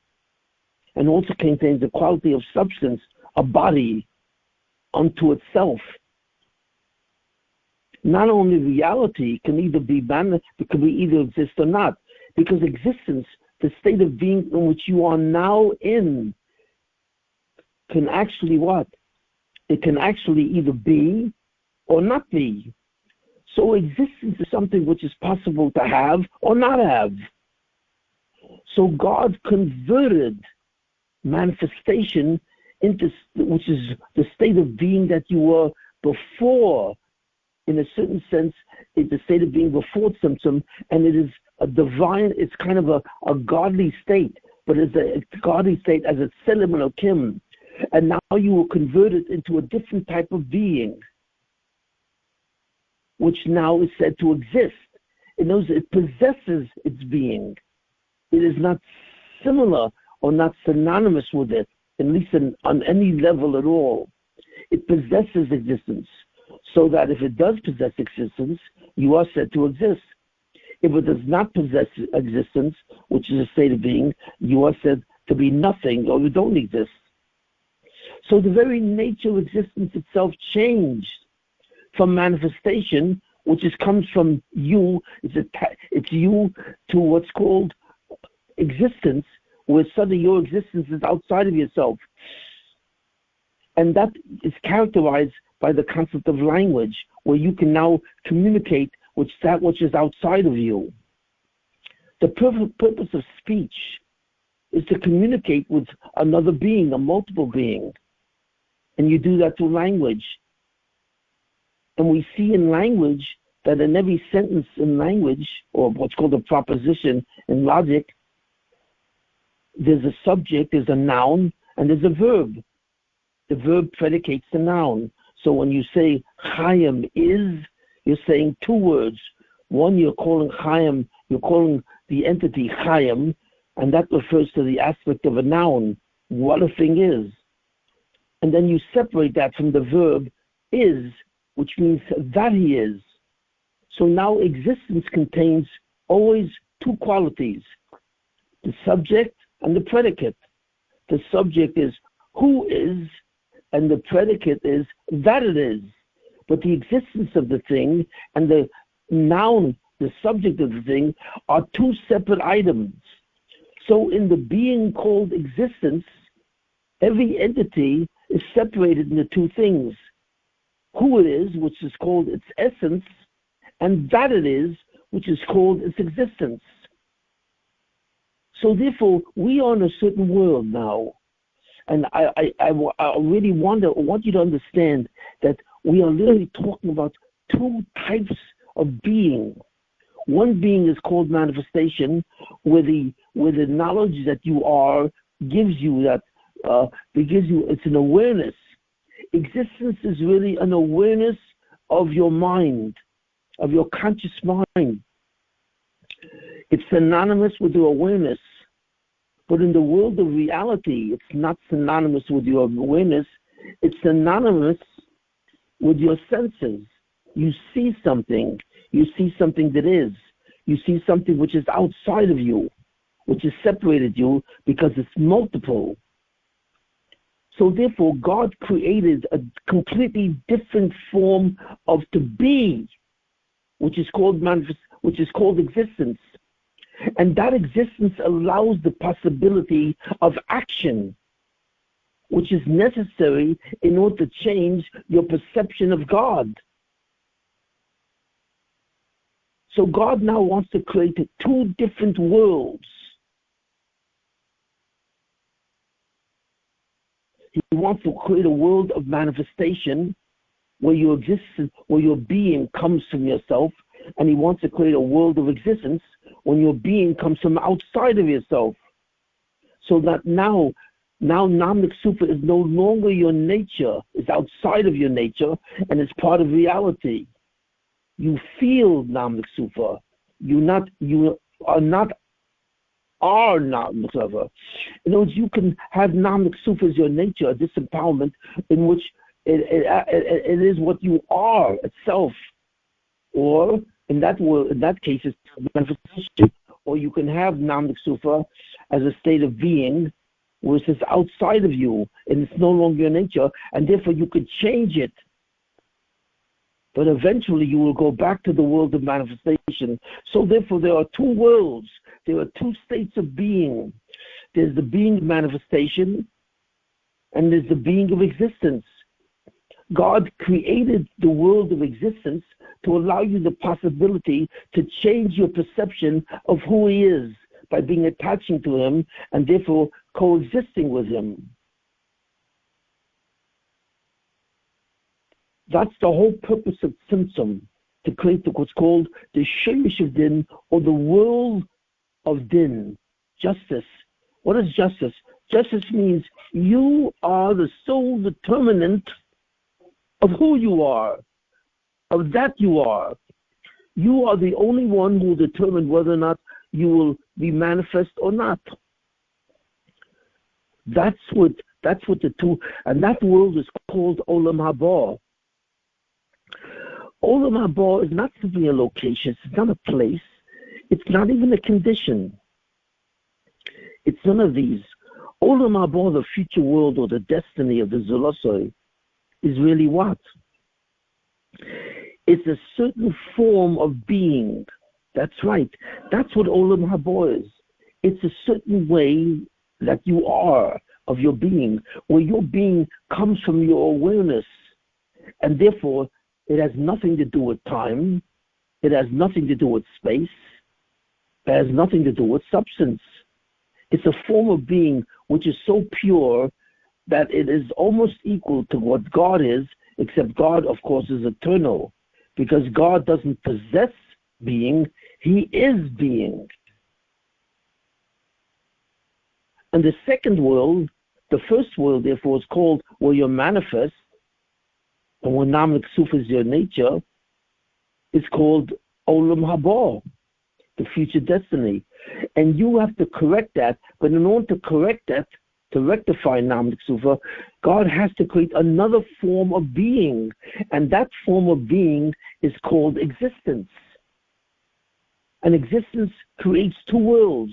and also contains the quality of substance, a body unto itself. Not only reality can either be it can be either exist or not, because existence, the state of being in which you are now in, can actually what? It can actually either be or not be. So existence is something which is possible to have or not have. So God converted manifestation into, which is the state of being that you were before, in a certain sense, it's the state of being before Tzimtzum, and it is a divine, it's kind of a godly state, but it's a godly state as a Tselem Elokim. And now you were converted into a different type of being, which now is said to exist. It knows it possesses its being. It is not similar or not synonymous with it, at least on any level at all. It possesses existence, so that if it does possess existence, you are said to exist. If it does not possess existence, which is a state of being, you are said to be nothing, or you don't exist. So the very nature of existence itself changed from manifestation, which comes from you, it's you, to what's called existence, where suddenly your existence is outside of yourself. And that is characterized by the concept of language, where you can now communicate with that which is outside of you. The purpose of speech is to communicate with another being, a multiple being. And you do that through language. And we see in language that in every sentence in language, or what's called a proposition in logic, there's a subject, there's a noun, and there's a verb. The verb predicates the noun. So when you say Chaim is, you're saying two words. One, you're calling Chaim, you're calling the entity Chaim, and that refers to the aspect of a noun, what a thing is. And then you separate that from the verb is, which means that he is. So now existence contains always two qualities, the subject and the predicate. The subject is who is, and the predicate is that it is. But the existence of the thing and the noun, the subject of the thing, are two separate items. So in the being called existence, every entity is separated into two things. Who it is, which is called its essence, and that it is, which is called its existence. So therefore, we are in a certain world now. And I really want you to understand that we are literally talking about two types of being. One being is called manifestation, where the knowledge that you are gives you that, it's an awareness. Existence is really an awareness of your mind, of your conscious mind. It's synonymous with your awareness But in the world of reality, it's not synonymous with your awareness. It's synonymous with your senses. You see something. You see something that is. You see something which is outside of you, which has separated you because it's multiple. So therefore, God created a completely different form of to be, which is called existence. And that existence allows the possibility of action, which is necessary in order to change your perception of God. So God now wants to create two different worlds. He wants to create a world of manifestation where your existence, where your being comes from yourself, and he wants to create a world of existence when your being comes from outside of yourself. So that now Namlik Sufa is no longer your nature, it's outside of your nature, and it's part of reality. You feel Namlik Sufa. You are not Namlik Sufa. In other words, you can have Namlik Sufa as your nature, a disempowerment in which it is what you are itself. Or in that case, it's manifestation. Or you can have Namlik Sufa as a state of being, which is outside of you, and it's no longer your nature, and therefore you could change it. But eventually you will go back to the world of manifestation. So therefore there are two worlds. There are two states of being. There's the being of manifestation, and there's the being of existence. God created the world of existence to allow you the possibility to change your perception of who he is by being attaching to him and therefore coexisting with him. That's the whole purpose of Tzimtzum, to create what's called the Sheirish of Din, or the world of Din, justice. What is justice? Justice means you are the sole determinant of who you are, of that you are. You are the only one who will determine whether or not you will be manifest or not. That's what the two, and that world is called Olam Haba. Olam Haba is not simply a location, it's not a place, it's not even a condition. It's none of these. Olam Haba, the future world or the destiny of the Zulosoi, is really what? It's a certain form of being. That's right. That's what Olam Haba is. It's a certain way that you are of your being, where your being comes from your awareness, and therefore it has nothing to do with time, it has nothing to do with space, it has nothing to do with substance. It's a form of being which is so pure that it is almost equal to what God is, except God, of course, is eternal, because God doesn't possess being, he is being. And the second world, the first world, therefore, is called where you're manifest, and where Namlik Sufa is your nature, is called Olam Haba, the future destiny. And you have to correct that, but in order to correct that, to rectify Namlik Sufa, God has to create another form of being, and that form of being is called existence. And existence creates two worlds.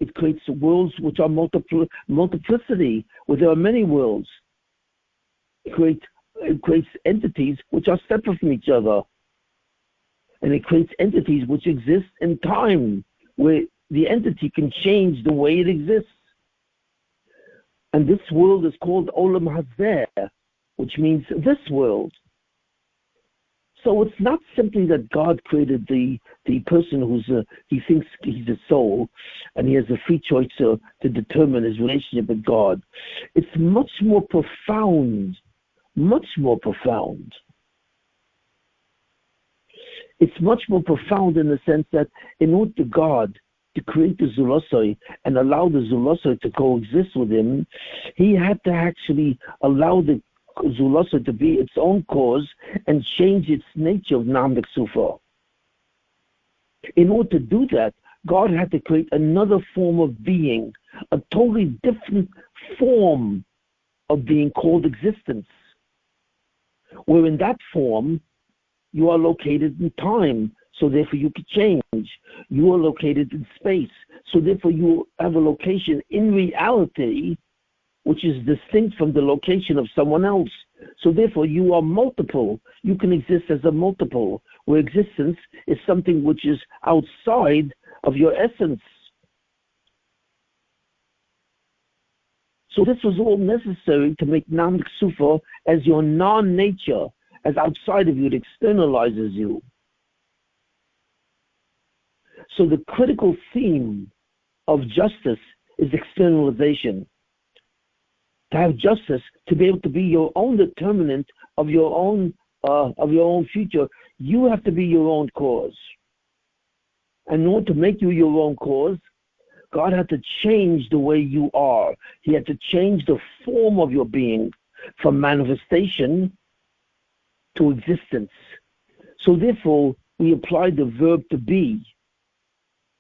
It creates worlds which are multiplicity, where there are many worlds. It creates entities which are separate from each other. And it creates entities which exist in time, where the entity can change the way it exists. And this world is called Olam Hazeh, which means this world. So it's not simply that God created the person he thinks he's a soul, and he has a free choice to determine his relationship with God. It's much more profound, much more profound. It's much more profound in the sense that in order to God to create the Zulosoi and allow the Zulosoi to coexist with him, he had to actually allow the Zulosoi to be its own cause and change its nature of Namlik Sufa. In order to do that, God had to create another form of being, a totally different form of being called existence, where in that form you are located in time, so therefore you can change. You are located in space, so therefore you have a location in reality which is distinct from the location of someone else. So therefore you are multiple. You can exist as a multiple, where existence is something which is outside of your essence. So this was all necessary to make Nam Ksufa as your non-nature, as outside of you, it externalizes you. So the critical theme of justice is externalization. To have justice, to be able to be your own determinant of your own future, you have to be your own cause. And in order to make you your own cause, God had to change the way you are. He had to change the form of your being from manifestation to existence. So therefore, we apply the verb to be.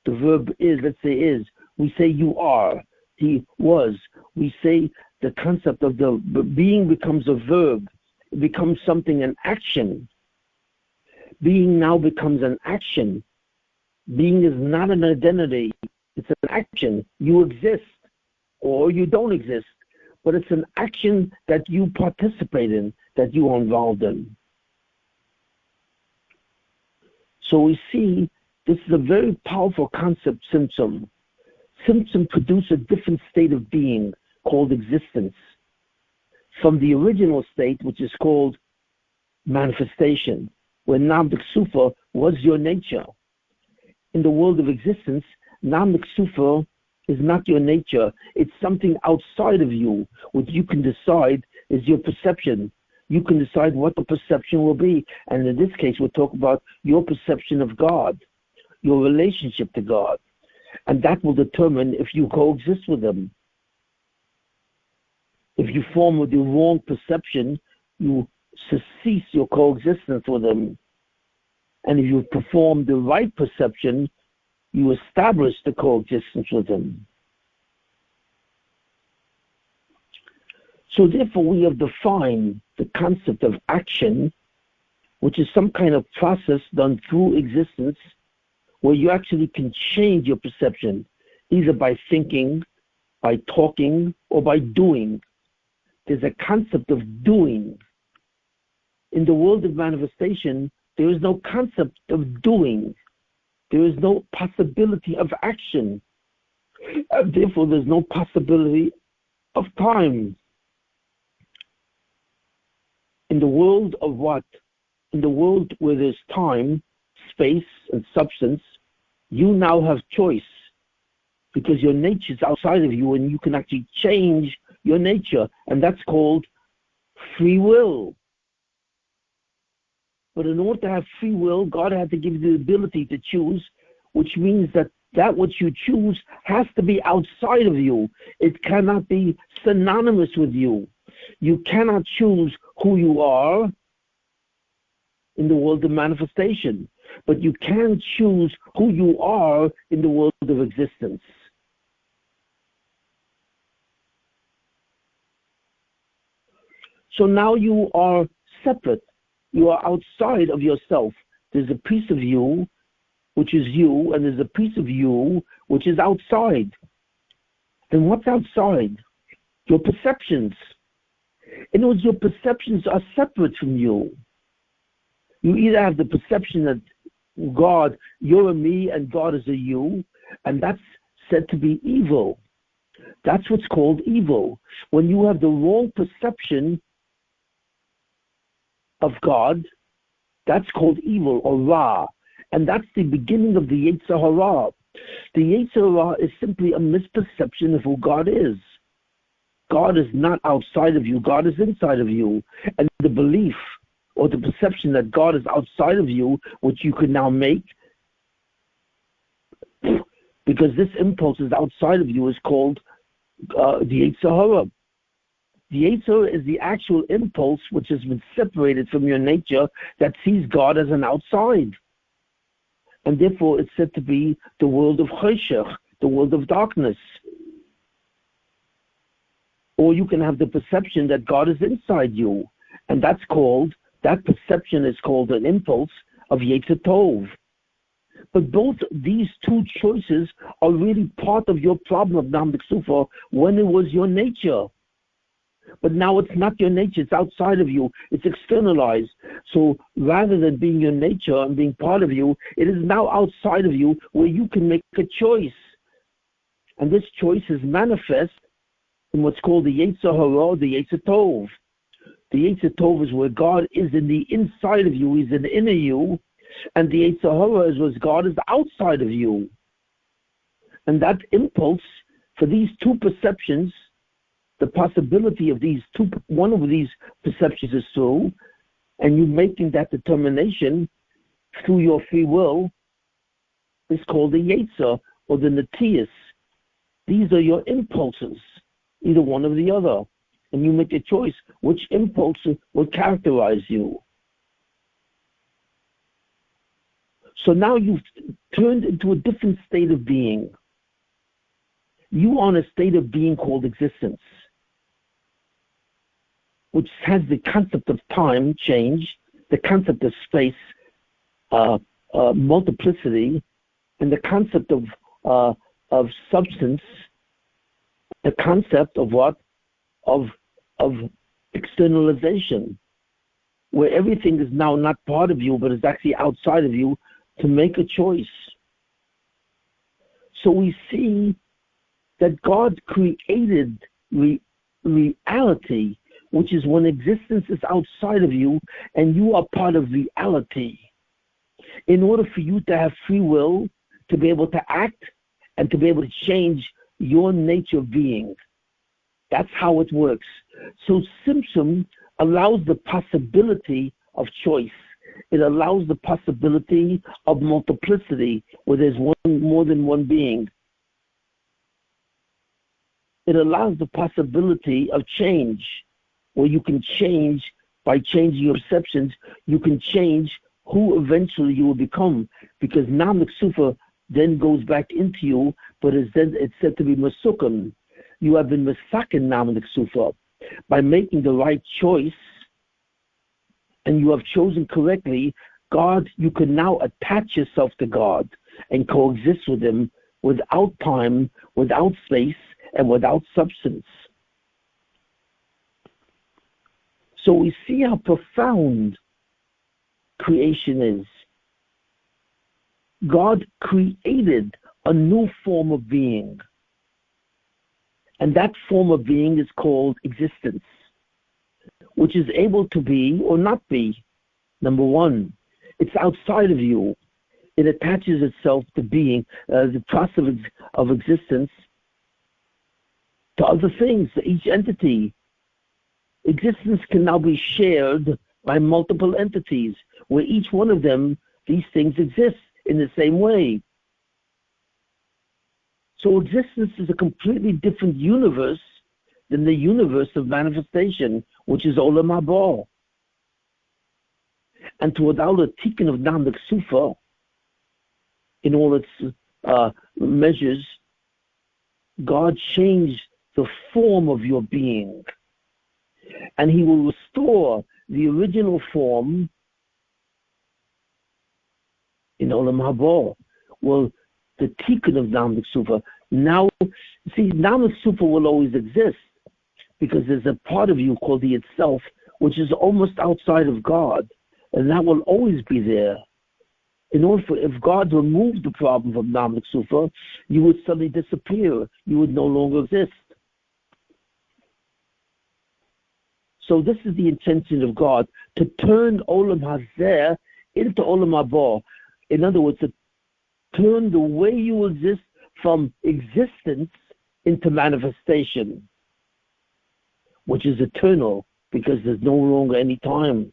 The verb is, let's say is. We say you are. He was. We say the concept of the being becomes a verb. It becomes something, an action. Being now becomes an action. Being is not an identity. It's an action. You exist or you don't exist, but it's an action that you participate in, that you are involved in. So we see this is a very powerful concept, symptom. Symptom produce a different state of being called existence from the original state, which is called manifestation, where Nam Sufa was your nature. In the world of existence, Nam Sufa is not your nature. It's something outside of you, which you can decide is your perception. You can decide what the perception will be. And in this case, we'll talk about your perception of God, your relationship to God. And that will determine if you coexist with Him. If you form with the wrong perception, you cease your coexistence with Him. And if you perform the right perception, you establish the coexistence with Him. So therefore, we have defined the concept of action, which is some kind of process done through existence, where you actually can change your perception, either by thinking, by talking, or by doing. There's a concept of doing. In the world of manifestation, there is no concept of doing. There is no possibility of action. And therefore, there's no possibility of time. In the world of what? In the world where there's time, space, and substance, you now have choice, because your nature is outside of you and you can actually change your nature, and that's called free will. But in order to have free will, God had to give you the ability to choose, which means that which you choose has to be outside of you. It cannot be synonymous with you. You cannot choose who you are in the world of manifestation, but you can choose who you are in the world of existence. So now you are separate. You are outside of yourself. There's a piece of you, which is you, and there's a piece of you, which is outside. And what's outside? Your perceptions. In other words, your perceptions are separate from you. You either have the perception that God, you're a me, and God is a you, and that's said to be evil. That's what's called evil. When you have the wrong perception of God, that's called evil, or Ra. And that's the beginning of the Yetzer Hara. The Yetzer Hara is simply a misperception of who God is. God is not outside of you. God is inside of you. And the belief or the perception that God is outside of you, which you can now make, because this impulse is outside of you, is called the Yetzer Hara. The Yetzer Hara is the actual impulse which has been separated from your nature that sees God as an outside. And therefore it's said to be the world of Choshech, the world of darkness. Or you can have the perception that God is inside you. And that perception is called an impulse of Yetzer Tov. But both these two choices are really part of your problem of Nam D'Ksufa when it was your nature. But now it's not your nature, it's outside of you, it's externalized. So rather than being your nature and being part of you, it is now outside of you where you can make a choice. And this choice is manifest in what's called the Yetzer Hara, the Yetzer Tov. The Yetzer Tov is where God is in the inside of you, He's in the inner you, and the Yetzer Hara is where God is outside of you. And that impulse for these two perceptions, the possibility of these two, one of these perceptions is true, and you making that determination through your free will is called the Yetzer or the Natius. These are your impulses, either one or the other. And you make a choice which impulse will characterize you. So now you've turned into a different state of being. You are in a state of being called existence, which has the concept of time change, the concept of space, multiplicity, and the concept of substance, the concept of what? Of externalization, where everything is now not part of you, but is actually outside of you to make a choice. So we see that God created reality, which is when existence is outside of you and you are part of reality. In order for you to have free will, to be able to act, and to be able to change your nature of being. That's how it works. So Tzimtzum allows the possibility of choice. It allows the possibility of multiplicity, where there's more than one being. It allows the possibility of change, where you can change, by changing your perceptions, you can change who eventually you will become. Because Nam D'Ksufa then goes back into you, but it's said to be Masukim. You have been Masakin Nam D'Ksufa by making the right choice, and you have chosen correctly. God, you can now attach yourself to God and coexist with Him without time, without space, and without substance. So we see how profound creation is. God created a new form of being. And that form of being is called existence, which is able to be or not be. Number one, it's outside of you. It attaches itself to being, the process of existence, to other things, to each entity. Existence can now be shared by multiple entities, where each one of them, these things exist in the same way. So existence is a completely different universe than the universe of manifestation, which is Olam Haba. And to allow the tikkun of Nam D'Ksufa in all its measures, God changed the form of your being. And He will restore the original form in Olam Haba. Well, the tikkun of Nam D'Ksufa. Now, see, Nam D'Ksufa will always exist because there's a part of you called the Itself, which is almost outside of God, and that will always be there. If God removed the problem of Nam D'Ksufa, you would suddenly disappear. You would no longer exist. So this is the intention of God, to turn Olam Hazeh into Olam Haba. In other words, to turn the way you exist from existence into manifestation, which is eternal because there's no longer any time.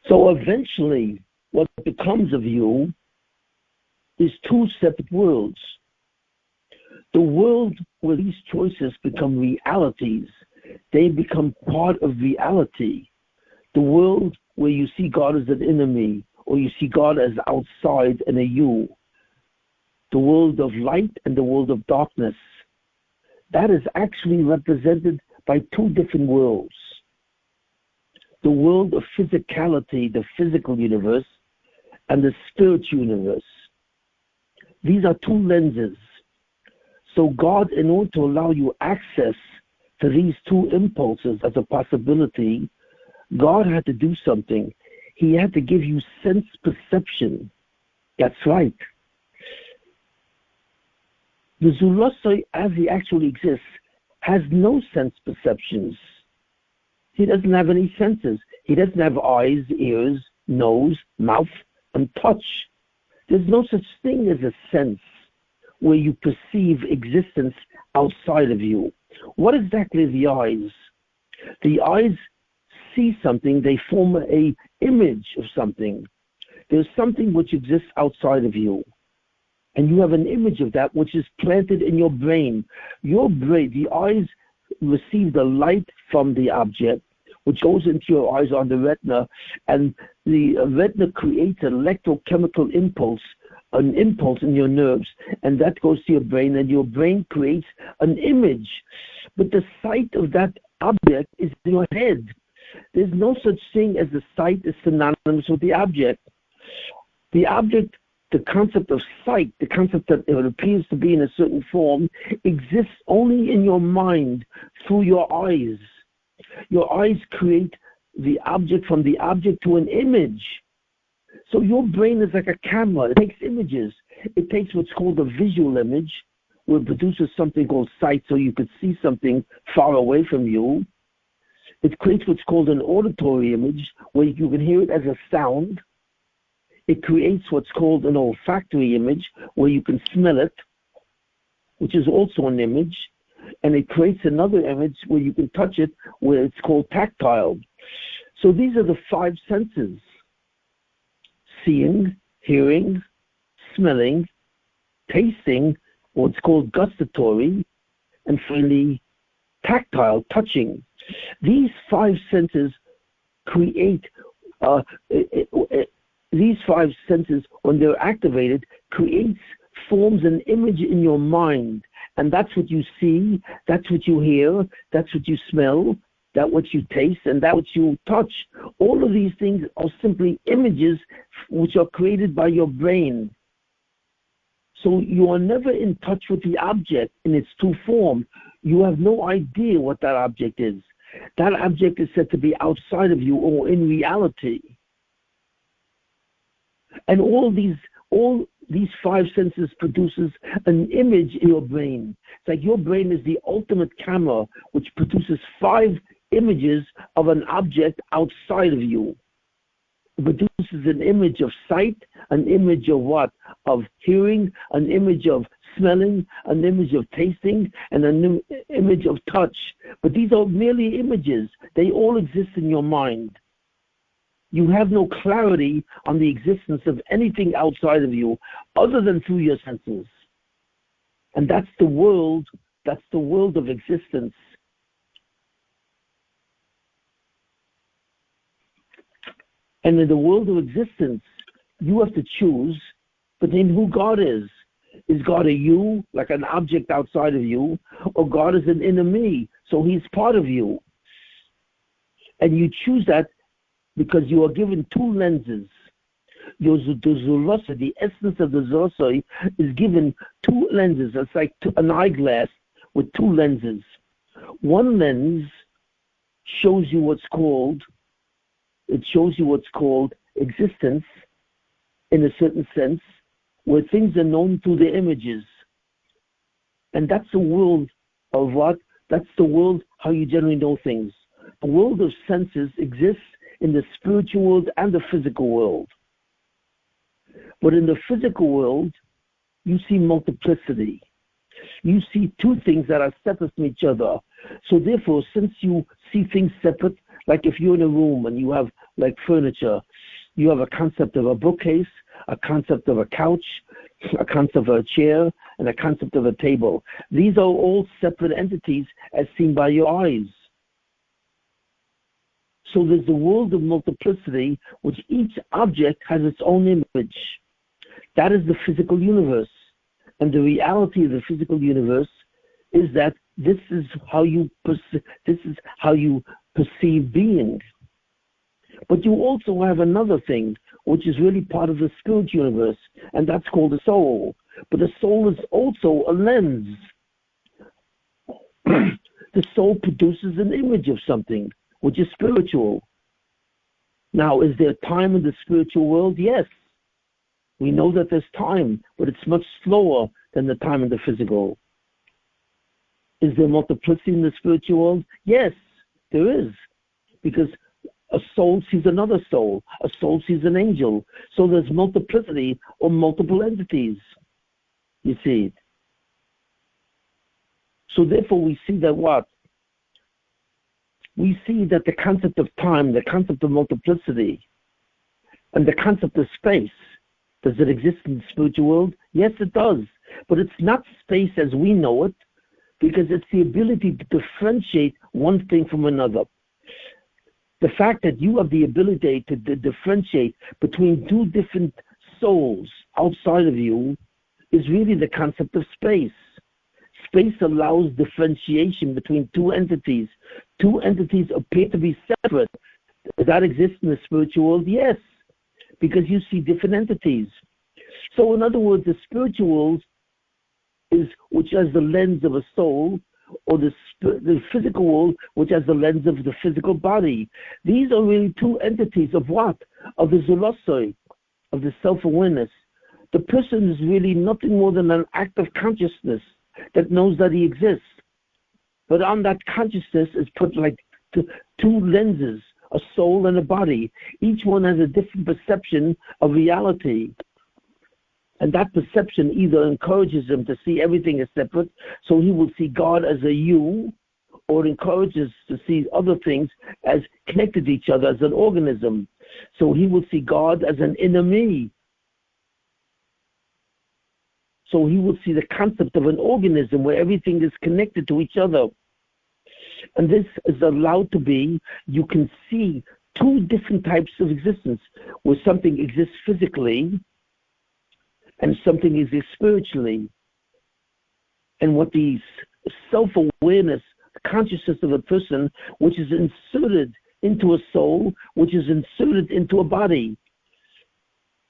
So eventually, what becomes of you is two separate worlds. The world where these choices become realities They become part of reality. The world where you see God as an enemy, or you see God as outside and a you, the world of light and the world of darkness, that is actually represented by two different worlds. The world of physicality, the physical universe, and the spiritual universe. These are two lenses. So God, in order to allow you access to these two impulses as a possibility, God had to do something. He had to give you sense perception. That's right. The Zulosoi, as he actually exists, has no sense perceptions. He doesn't have any senses. He doesn't have eyes, ears, nose, mouth, and touch. There's no such thing as a sense where you perceive existence outside of you. What exactly are the eyes? The eyes see something, they form an image of something. There's something which exists outside of you. And you have an image of that which is planted in your brain. Your brain, the eyes receive the light from the object, which goes into your eyes on the retina, and the retina creates an electrochemical impulse, an impulse in your nerves, and that goes to your brain, and your brain creates an image. But the sight of that object is in your head. There's no such thing as the sight is synonymous with the object. The object, the concept of sight, the concept that it appears to be in a certain form, exists only in your mind through your eyes. Your eyes create the object from the object to an image. So your brain is like a camera. It takes images. It takes what's called a visual image, where it produces something called sight, so you could see something far away from you. It creates what's called an auditory image, where you can hear it as a sound. It creates what's called an olfactory image, where you can smell it, which is also an image. And it creates another image where you can touch it, where it's called tactile. So these are the five senses: seeing, hearing, smelling, tasting, what's called gustatory, and finally tactile, touching. These five senses create, these five senses, when they're activated, forms an image in your mind. And that's what you see, that's what you hear, that's what you smell, that's what you taste, and that's what you touch. All of these things are simply images which are created by your brain. So you are never in touch with the object in its true form. You have no idea what that object is. That object is said to be outside of you or in reality. And all these five senses produces an image in your brain. It's like your brain is the ultimate camera which produces five images of an object outside of you. It produces an image of sight, an image of what? Of hearing, an image of smelling, an image of tasting, and an image of touch. But these are merely images. They all exist in your mind. You have no clarity on the existence of anything outside of you other than through your senses. And that's the world of existence. And in the world of existence, you have to choose between who God is. Is God a you, like an object outside of you, or God is an inner me, so he's part of you? And you choose that because you are given two lenses. The essence of the Zulosoi is given two lenses. It's like an eyeglass with two lenses. One lens shows you what's called existence in a certain sense, where things are known through the images. And that's the world of what? That's the world how you generally know things. The world of senses exists in the spiritual world and the physical world. But in the physical world, you see multiplicity. You see two things that are separate from each other. So therefore, since you see things separate, like if you're in a room and you have like furniture, you have a concept of a bookcase, a concept of a couch, a concept of a chair, and a concept of a table. These are all separate entities as seen by your eyes. So there's the world of multiplicity, which each object has its own image. That is the physical universe. And the reality of the physical universe is that this is how you perceive being. But you also have another thing, which is really part of the spirit universe, and that's called the soul. But the soul is also a lens. The soul produces an image of something, which is spiritual. Now, is there time in the spiritual world? Yes. We know that there's time, but it's much slower than the time in the physical. Is there multiplicity in the spiritual world? Yes, there is. Because a soul sees another soul. A soul sees an angel. So there's multiplicity or multiple entities. You see. So therefore we see that what? We see that the concept of time, the concept of multiplicity, and the concept of space, does it exist in the spiritual world? Yes, it does. But it's not space as we know it, because it's the ability to differentiate one thing from another. The fact that you have the ability to differentiate between two different souls outside of you is really the concept of space. Space allows differentiation between two entities. Two entities appear to be separate. Does that exist in the spiritual world? Yes, because you see different entities. So in other words, the spiritual world is which has the lens of a soul, or the physical world, which has the lens of the physical body. These are really two entities of what? Of the zulosoi, of the self-awareness. The person is really nothing more than an act of consciousness that knows that he exists. But on that consciousness is put like two lenses, a soul and a body. Each one has a different perception of reality. And that perception either encourages him to see everything as separate, so he will see God as a you, or it encourages to see other things as connected to each other, as an organism. So he will see God as an inner me. So he will see the concept of an organism where everything is connected to each other. And this is allowed to be, you can see two different types of existence, where something exists physically and something exists spiritually. And what the self-awareness, consciousness of a person, which is inserted into a soul, which is inserted into a body,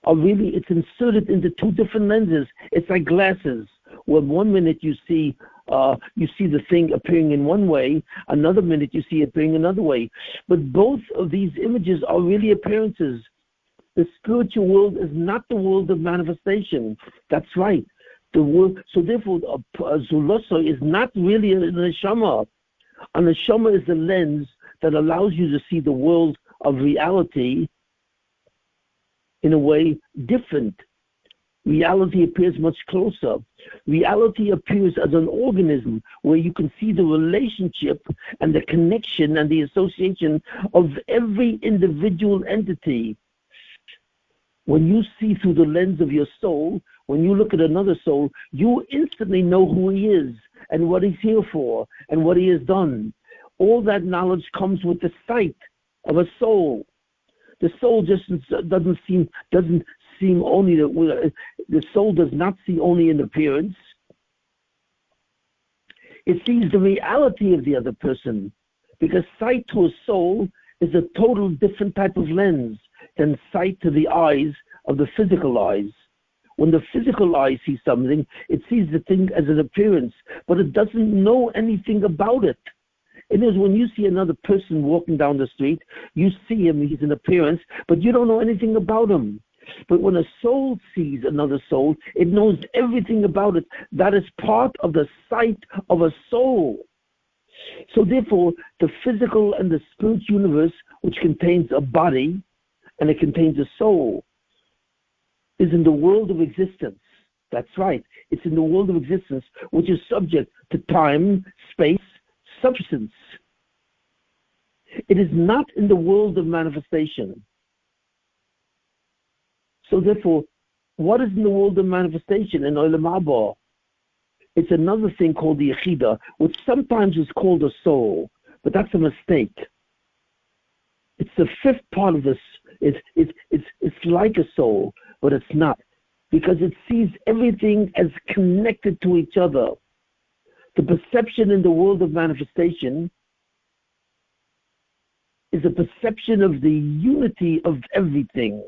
or really it's inserted into two different lenses. It's like glasses, where 1 minute you see the thing appearing in one way, another minute you see it appearing another way. But both of these images are really appearances. The spiritual world is not the world of manifestation. That's right. The world. So therefore, a zuloso is not really a neshama. A neshama is a lens that allows you to see the world of reality in a way different. Reality appears much closer. Reality appears as an organism where you can see the relationship and the connection and the association of every individual entity. When you see through the lens of your soul, when you look at another soul, you instantly know who he is and what he's here for and what he has done. All that knowledge comes with the sight of a soul. The soul just doesn't seem only the soul does not see only an appearance. It sees the reality of the other person, because sight to a soul is a total different type of lens than sight to the eyes of the physical eyes. When the physical eye sees something, it sees the thing as an appearance, but it doesn't know anything about it. It is when you see another person walking down the street, you see him, he's an appearance, but you don't know anything about him. But when a soul sees another soul, it knows everything about it. That is part of the sight of a soul. So therefore, the physical and the spiritual universe, which contains a body and it contains a soul, is in the world of existence. That's right. It's in the world of existence, which is subject to time, space, substance. It is not in the world of manifestation. So therefore, what is in the world of manifestation in Olam Haba? It's another thing called the Yechida, which sometimes is called a soul, but that's a mistake. It's the fifth part of this. It's like a soul, but it's not, because it sees everything as connected to each other. The perception in the world of manifestation is a perception of the unity of everything.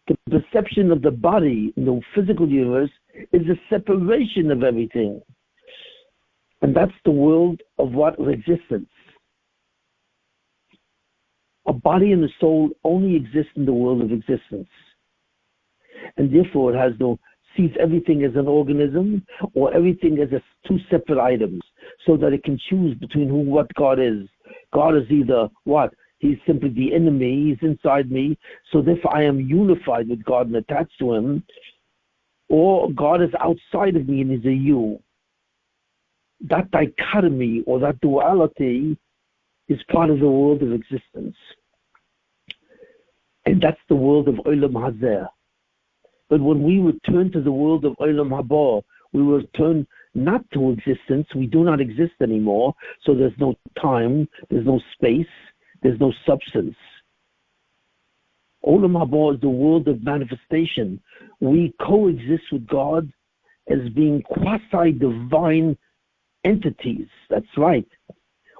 The perception of the body in the physical universe is a separation of everything. And that's the world of what? Of existence. A body and a soul only exist in the world of existence. And therefore it sees everything as an organism, or everything as two separate items, so that it can choose between what God is. God is either what? He's simply the enemy, he's inside me, so therefore I am unified with God and attached to him, or God is outside of me and he's a you. That dichotomy or that duality is part of the world of existence. And that's the world of Olam Hazeh. But when we return to the world of Olam Haba, we return not to existence. We do not exist anymore. So there's no time, there's no space, there's no substance. Olam Haba is the world of manifestation. We coexist with God as being quasi-divine entities. That's right.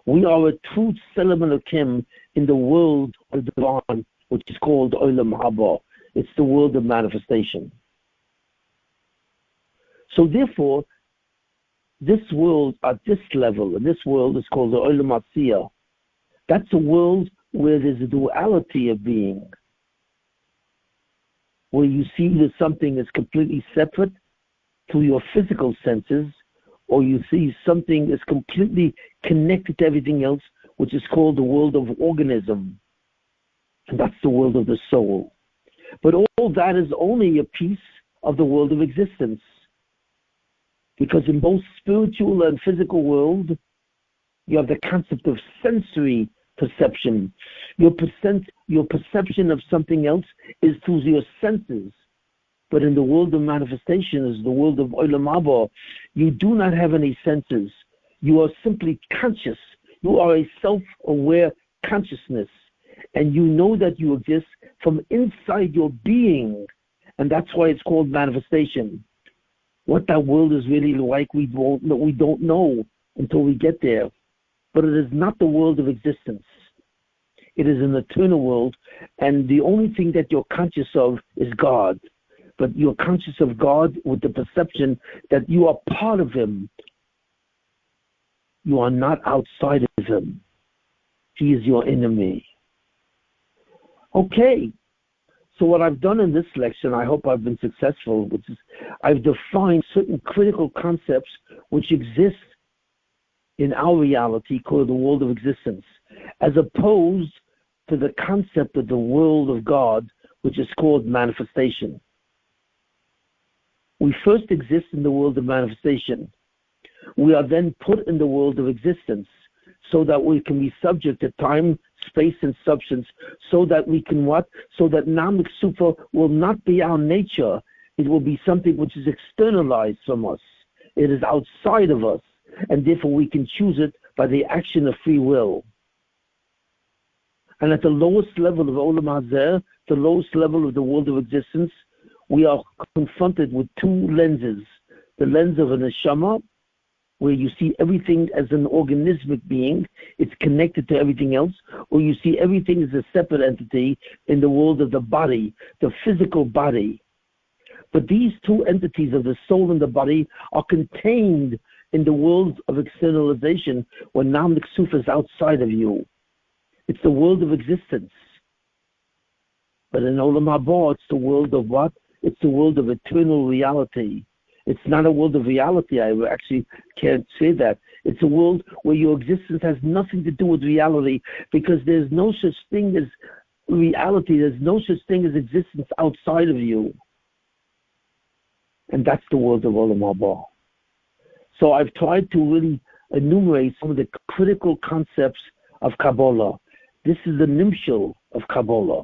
We are a true Tselem Elokim in the world of the divine, which is called Olam Haba. It's the world of manifestation. So therefore, this world at this level, and this world is called the Olam Asiyah. That's a world where there's a duality of being, where you see that something is completely separate through your physical senses, or you see something is completely connected to everything else, which is called the world of organism. And that's the world of the soul. But all that is only a piece of the world of existence. Because in both spiritual and physical world, you have the concept of sensory perception. Your perception of something else is through your senses. But in the world of manifestation, is the world of Olam Haba, you do not have any senses. You are simply conscious. You are a self-aware consciousness. And you know that you exist from inside your being. And that's why it's called manifestation. What that world is really like, we don't know until we get there. But it is not the world of existence. It is an eternal world, and the only thing that you're conscious of is God. But you're conscious of God with the perception that you are part of him. You are not outside of him. He is your enemy. Okay. So what I've done in this lecture, and I hope I've been successful, which is I've defined certain critical concepts which exist in our reality called the world of existence, as opposed to the concept of the world of God, which is called manifestation. We first exist in the world of manifestation. We are then put in the world of existence so that we can be subject to time, space, and substance, so that we can what? So that Nam Sufa will not be our nature. It will be something which is externalized from us. It is outside of us, and therefore we can choose it by the action of free will. And at the lowest level of Olam Hazeh, the lowest level of the world of existence, we are confronted with two lenses. The lens of a neshama, where you see everything as an organismic being, it's connected to everything else, or you see everything as a separate entity in the world of the body, the physical body. But these two entities of the soul and the body are contained in the world of externalization, where Nam Sufa is outside of you. It's the world of existence. But in Olam Haba, it's the world of what? It's the world of eternal reality. It's not a world of reality. I actually can't say that. It's a world where your existence has nothing to do with reality, because there's no such thing as reality. There's no such thing as existence outside of you. And that's the world of Olam Haba. So I've tried to really enumerate some of the critical concepts of Kabbalah. This is the nimshal of Kabbalah.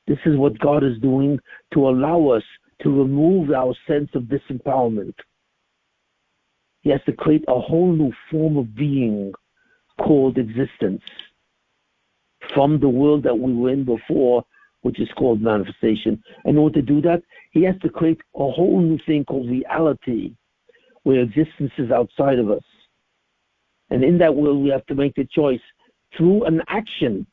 This is what God is doing to allow us to remove our sense of disempowerment. He has to create a whole new form of being called existence. from the world that we were in before, which is called manifestation. In order to do that, he has to create a whole new thing called reality, where existence is outside of us. And in that world, we have to make the choice through an action,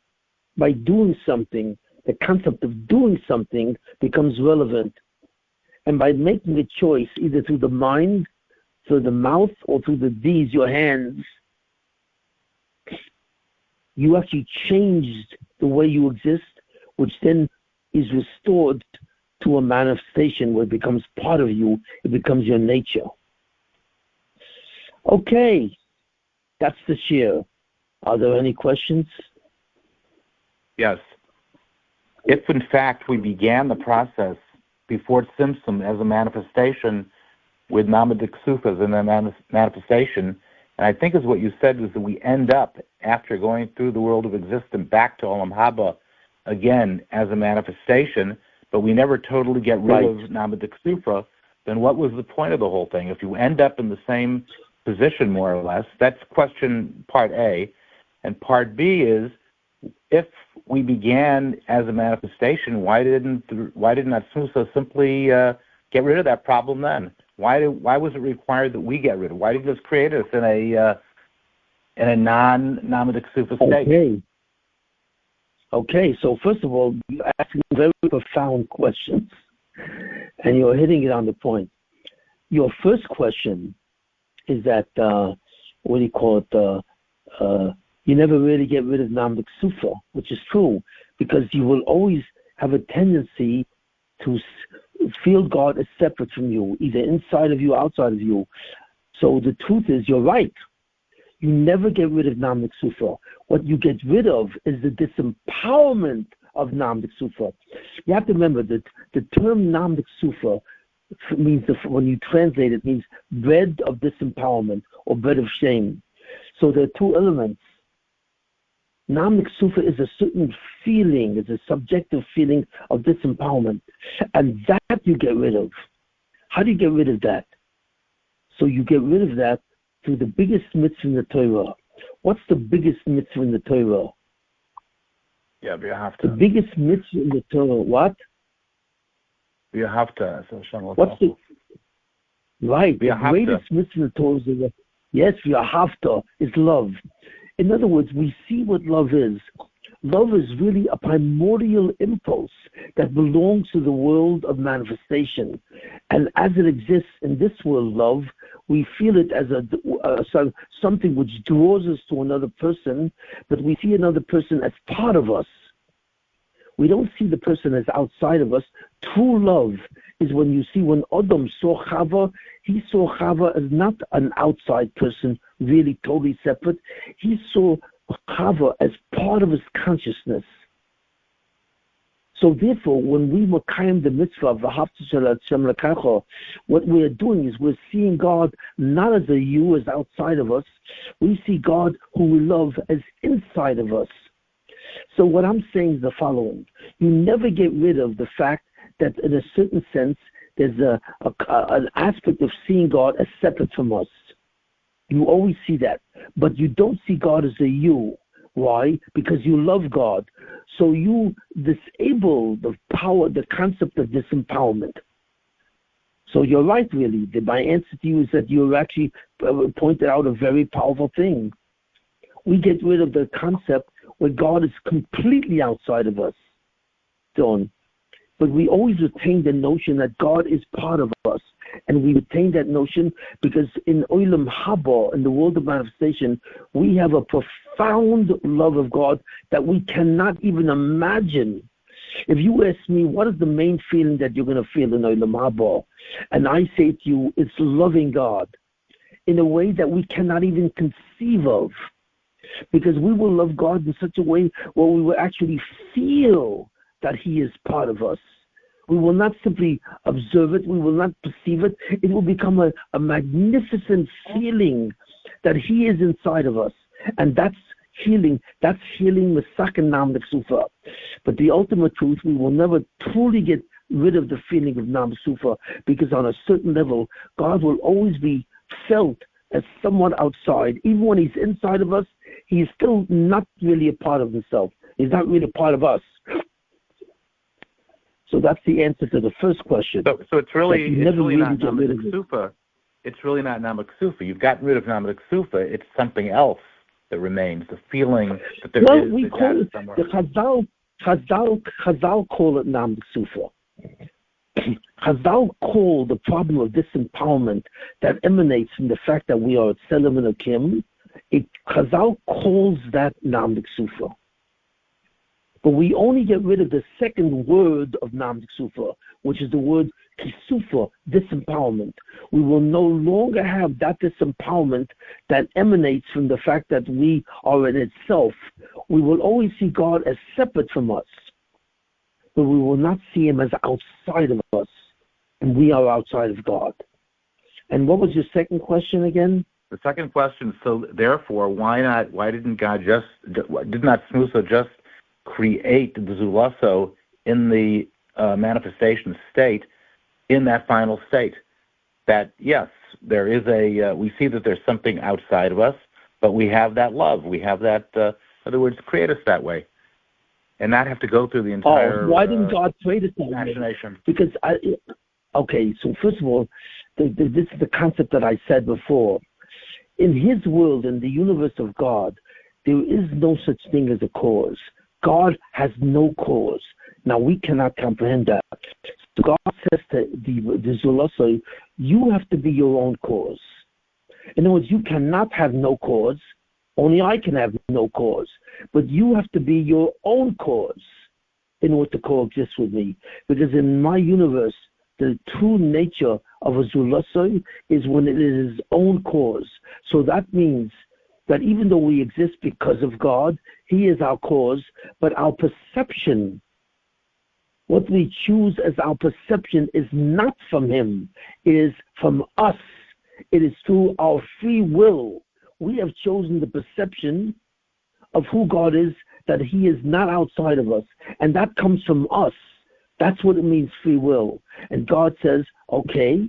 by doing something. The concept of doing something becomes relevant. And by making a choice, either through the mind, through the mouth, or through the deeds, your hands, you actually changed the way you exist, which then is restored to a manifestation where it becomes part of you. It becomes your nature. Okay, that's the share. Are there any questions? Yes. If, in fact, we began the process before Tzimtzum as a manifestation with Namadik Sufas in the manifestation, and I think is what you said was that we end up, after going through the world of existence, back to Olam Haba again as a manifestation, but we never totally get rid of Namadik Sufa, then what was the point of the whole thing? If you end up in the same position, more or less, that's question part A. And part B is, if we began as a manifestation, why didn't Atzmusa simply get rid of that problem then? Why was it required that we get rid of it? Why did he just create us in a non-Namadik Sufa state? Okay, so first of all, you're asking very profound questions, and you're hitting it on the point. Your first question is that, you never really get rid of Namadik Sufa, which is true, because you will always have a tendency to feel God as separate from you, either inside of you or outside of you. So the truth is, you're right. You never get rid of Namadik Sufa. What you get rid of is the disempowerment of Namadik Sufa. You have to remember that the term Namadik Sufa means, when you translate it, means bread of disempowerment or bread of shame. So there are two elements. Namadik Sufa is a certain feeling, it's a subjective feeling of disempowerment, and that you get rid of. How do you get rid of that? So you get rid of that through the biggest mitzvah in the Torah. What's the biggest mitzvah in the Torah? Yeah, but you have to. The biggest mitzvah in the Torah, what? You have to. What's the... Right, the greatest mitzvah in the Torah is, yes, v'ahavta, is love. In other words, we see what love is. Love is really a primordial impulse that belongs to the world of manifestation. And as it exists in this world, love, we feel it as something which draws us to another person, but we see another person as part of us. We don't see the person as outside of us. True love is when Adam saw Chava, he saw Chava as not an outside person, really totally separate. He saw Chava as part of his consciousness. So therefore, when we makayim the mitzvah of v'ahavta shel Hashem l'kacho, what we are doing is we're seeing God not as a you, as outside of us. We see God who we love as inside of us. So what I'm saying is the following. You never get rid of the fact that in a certain sense, there's an aspect of seeing God as separate from us. You always see that. But you don't see God as a you. Why? Because you love God. So you disable the power, the concept of disempowerment. So you're right, really. My answer to you is that you actually pointed out a very powerful thing. We get rid of the concept where God is completely outside of us, Don. But we always retain the notion that God is part of us. And we retain that notion because in Olam Haba, in the world of manifestation, we have a profound love of God that we cannot even imagine. If you ask me, what is the main feeling that you're going to feel in Olam Haba? And I say to you, it's loving God in a way that we cannot even conceive of. Because we will love God in such a way where we will actually feel that He is part of us. We will not simply observe it. We will not perceive it. It will become a magnificent feeling that He is inside of us. And that's healing. That's healing Mesaken Namadik Sufa. But the ultimate truth, we will never truly get rid of the feeling of Namadik Sufa, because on a certain level, God will always be felt as somewhat outside. Even when He's inside of us, He is still not really a part of Himself. He's not really part of us. So that's the answer to the first question. So it's really not Namad Ksufa. It's really not Namad Ksufa. You've gotten rid of Namad Ksufa. It's something else that remains. The feeling that there is. We call it somewhere. The Chazal call it Namad Ksufa. Chazal call the problem of disempowerment that emanates from the fact that we are Tselem and Akim. Chazal calls that Namad Ksufa. But we only get rid of the second word of Namad Ksufa, which is the word Kisufa, disempowerment. We will no longer have that disempowerment that emanates from the fact that we are in itself. We will always see God as separate from us, but we will not see him as outside of us, and we are outside of God. And what was your second question again? The second question, so therefore, why didn't God did not Smusa just create the Zulaso in the manifestation state, in that final state? That, yes, there is we see that there's something outside of us, but we have that love. We have that, in other words, create us that way. And not have to go through the entire why didn't God create us that imagination? Way? Because, so first of all, this is the concept that I said before. In his world, in the universe of God, there is no such thing as a cause. God has no cause. Now, we cannot comprehend that. So God says to the Zulaso, you have to be your own cause. In other words, you cannot have no cause. Only I can have no cause. But you have to be your own cause in order to coexist with me. Because in my universe, the true nature of a Zulaso is when it is his own cause. So that means that even though we exist because of God, he is our cause, but our perception, what we choose as our perception, is not from him. It is from us. It is through our free will. We have chosen the perception of who God is, that he is not outside of us. And that comes from us. That's what it means, free will. And God says, okay,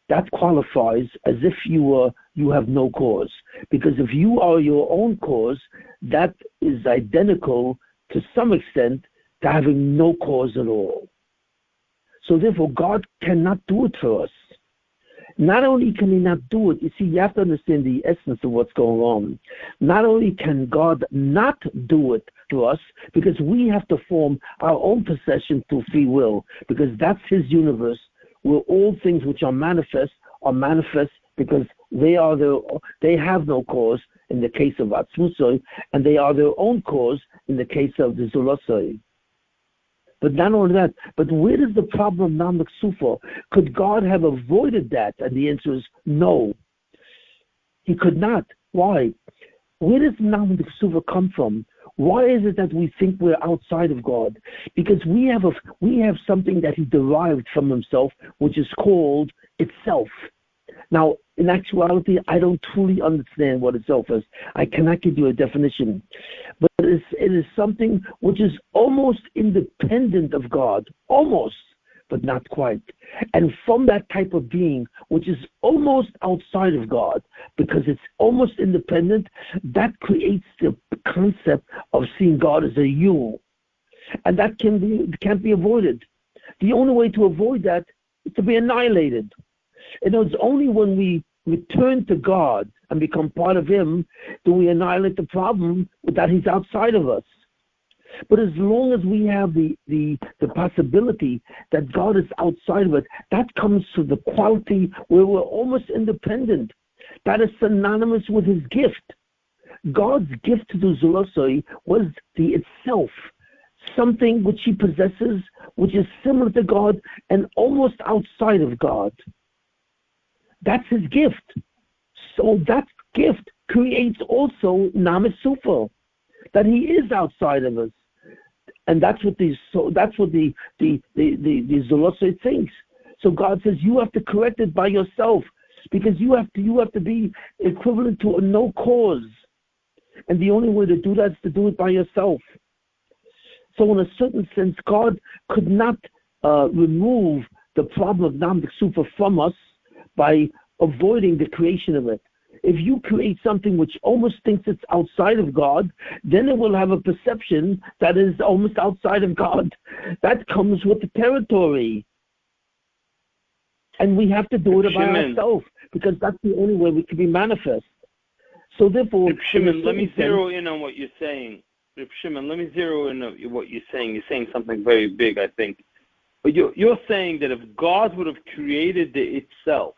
that qualifies as if you have no cause. Because if you are your own cause, that is identical to some extent to having no cause at all. So therefore, God cannot do it for us. Not only can he not do it, you see, you have to understand the essence of what's going on. Not only can God not do it to us, because we have to form our own possession through free will, because that's his universe, where all things which are manifest because they have no cause in the case of Atzmusoi, and they are their own cause in the case of the Zulasoi. But not only that, but where is the problem of Namad Ksufa? Could God have avoided that? And the answer is no. He could not. Why? Where does Namad Ksufa come from? Why is it that we think we're outside of God? Because we have something that he derived from himself, which is called itself. Now, in actuality, I don't truly understand what itself is. I cannot give you a definition. But it is something which is almost independent of God. Almost, but not quite. And from that type of being, which is almost outside of God, because it's almost independent, that creates the concept of seeing God as a you. And that can't be avoided. The only way to avoid that is to be annihilated. And it's only when we return to God and become part of him do we annihilate the problem that he's outside of us. But as long as we have the possibility that God is outside of it, that comes to the quality where we're almost independent. That is synonymous with his gift. God's gift to the Zulosoi was the itself, something which he possesses, which is similar to God and almost outside of God. That's his gift. So that gift creates also Namad Ksufa, that he is outside of us. And that's what the Zulosoi thinks. So God says you have to correct it by yourself, because you have to be equivalent to a no cause. And the only way to do that is to do it by yourself. So in a certain sense, God could not remove the problem of Namad Ksufa from us by avoiding the creation of it. if you create something which almost thinks it's outside of God, then it will have a perception that is almost outside of God. That comes with the territory. And we have to do it by ourselves, because that's the only way we can be manifest. So therefore, Shimon, let me zero in on what you're saying. Shimon, let me zero in on what you're saying. You're saying something very big, I think. But you're saying that if God would have created itself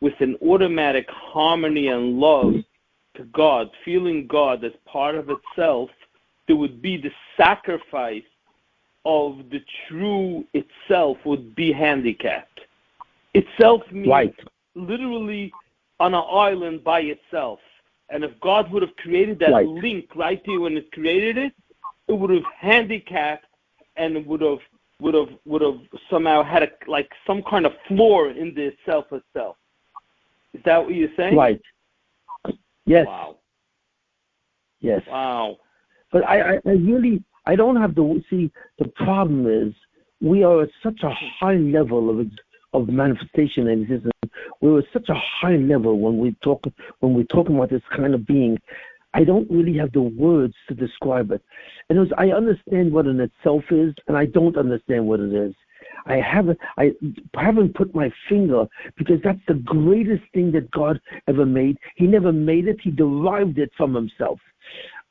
with an automatic harmony and love to God, feeling God as part of itself, there would be the sacrifice of the true itself would be handicapped. Itself means literally on an island by itself. And if God would have created that link right there when it created it, it would have handicapped and it would have somehow had some kind of flaw in the itself. Is that what you're saying? Right. Yes. Wow. Yes. Wow. But I don't have to see. The problem is we are at such a high level of manifestation and existence. We're at such a high level when we're talking about this kind of being. I don't really have the words to describe it. And I understand what an itself is, and I don't understand what it is. I haven't put my finger, because that's the greatest thing that God ever made. He never made it. He derived it from himself.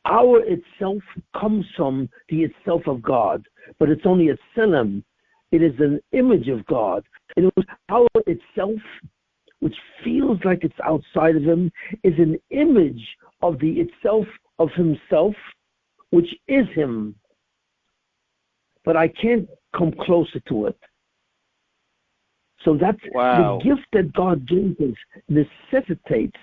Our itself comes from the itself of God, but it's only a tselem. It is an image of God. And it was our itself, which feels like it's outside of him, is an image of the itself of himself, which is him. But I can't come closer to it. So that's the gift that God gave us necessitates.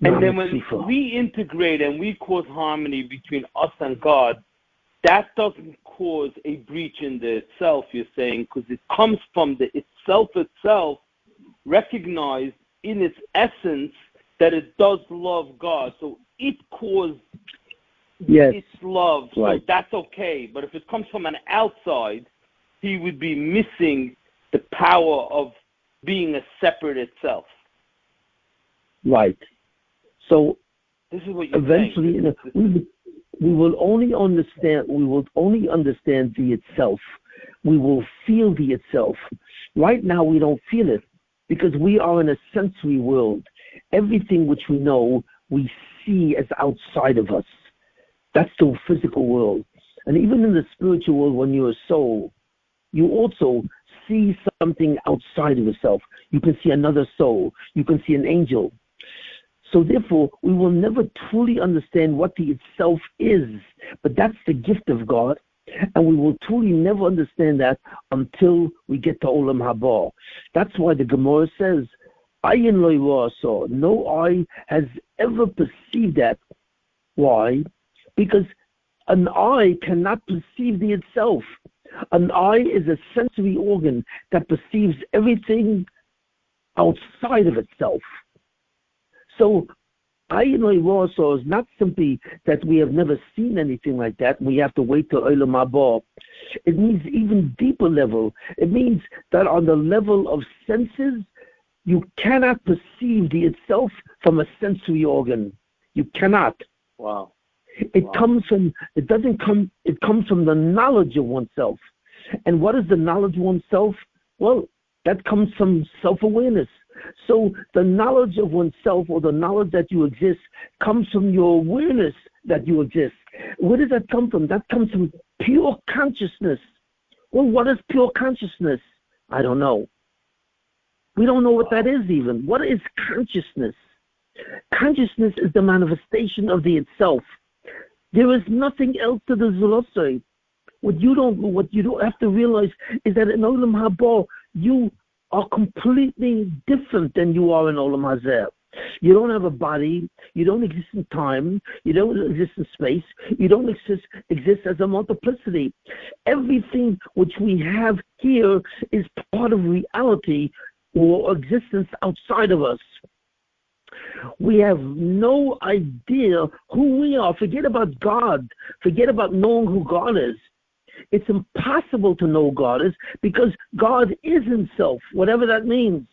And then when we integrate and we cause harmony between us and God, that doesn't cause a breach in the itself, you're saying, because it comes from the itself recognized in its essence that it does love God. So it caused its love. So that's okay. But if it comes from an outside, he would be missing the power of being a separate itself. Right. So this is what you're eventually saying. We will only understand the itself. We will feel the itself. Right now we don't feel it, because we are in a sensory world. Everything which we know, we see as outside of us. That's the physical world. And even in the spiritual world, when you're a soul, you also see something outside of yourself. You can see another soul. You can see an angel. So therefore, we will never truly understand what the itself is. But that's the gift of God. And we will truly never understand that until we get to Olam Haba. That's why the Gemara says, Ayin lo yira'asa, no eye has ever perceived that. Why? Because an eye cannot perceive the itself. An eye is a sensory organ that perceives everything outside of itself. So, Ayin lo yira'asa is not simply that we have never seen anything like that. We have to wait till Olam Haba. It means even deeper level. It means that on the level of senses, you cannot perceive the itself from a sensory organ. You cannot. Wow. It comes from the knowledge of oneself. And what is the knowledge of oneself? Well, that comes from self-awareness. So the knowledge of oneself, or the knowledge that you exist, comes from your awareness that you exist. Where does that come from? That comes from pure consciousness. Well, what is pure consciousness? I don't know. We don't know what that is even. What is consciousness? Consciousness is the manifestation of the itself. There is nothing else to the Zulosai. What you don't have to realize is that in Olam Haba, you are completely different than you are in Olam Hazeh. You don't have a body. You don't exist in time. You don't exist in space. You don't exist as a multiplicity. Everything which we have here is part of reality or existence outside of us. We have no idea who we are. Forget about God. Forget about knowing who God is. It's impossible to know God is, because God is himself, whatever that means.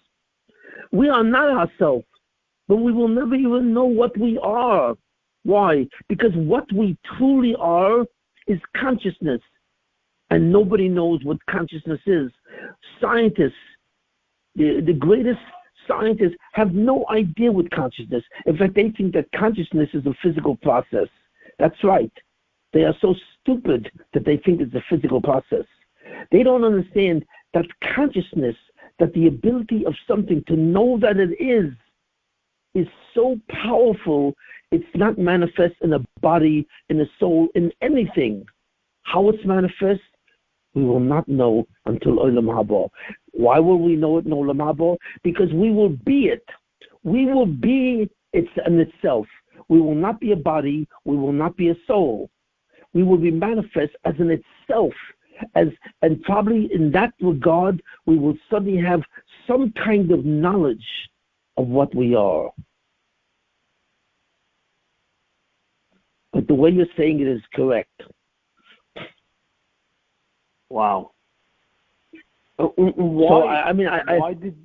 We are not ourselves. but we will never even know what we are. Why? Because what we truly are is consciousness, and nobody knows what consciousness is. Scientists, the greatest scientists, have no idea what consciousness. In fact, they think that consciousness is a physical process. That's right. They are so stupid that they think it's a physical process. They don't understand that consciousness, that the ability of something to know that it is so powerful. It's not manifest in a body, in a soul, in anything. How it's manifest, we will not know until Olam Haba. Why will we know it in Olam Haba? Because we will be it. We will be it in itself. We will not be a body. We will not be a soul. We will be manifest as in itself. And probably in that regard, we will suddenly have some kind of knowledge of what we are. But the way you're saying it is correct. Wow. Why? Why did?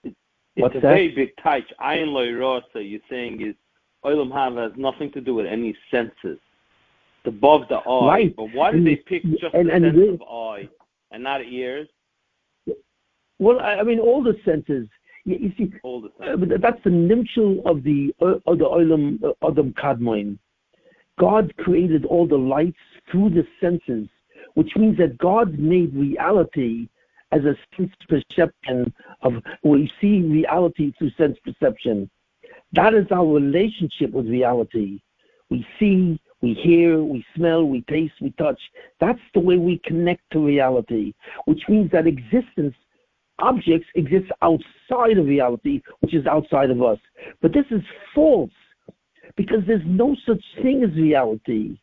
It's a very big touch. Ayin Lo Rasa, you're saying, is Olam Haba has nothing to do with any senses. It's above the eye. Right. But why did they pick just the sense of eye and not ears? Well, all the senses. You see, all the senses. That's the nimshul of the Olam Adam Kadmoin. God created all the lights through the senses, which means that God made reality as a sense perception of, we see reality through sense perception. That is our relationship with reality. We see, we hear, we smell, we taste, we touch. That's the way we connect to reality, which means that objects exist outside of reality, which is outside of us. But this is false, because there's no such thing as reality.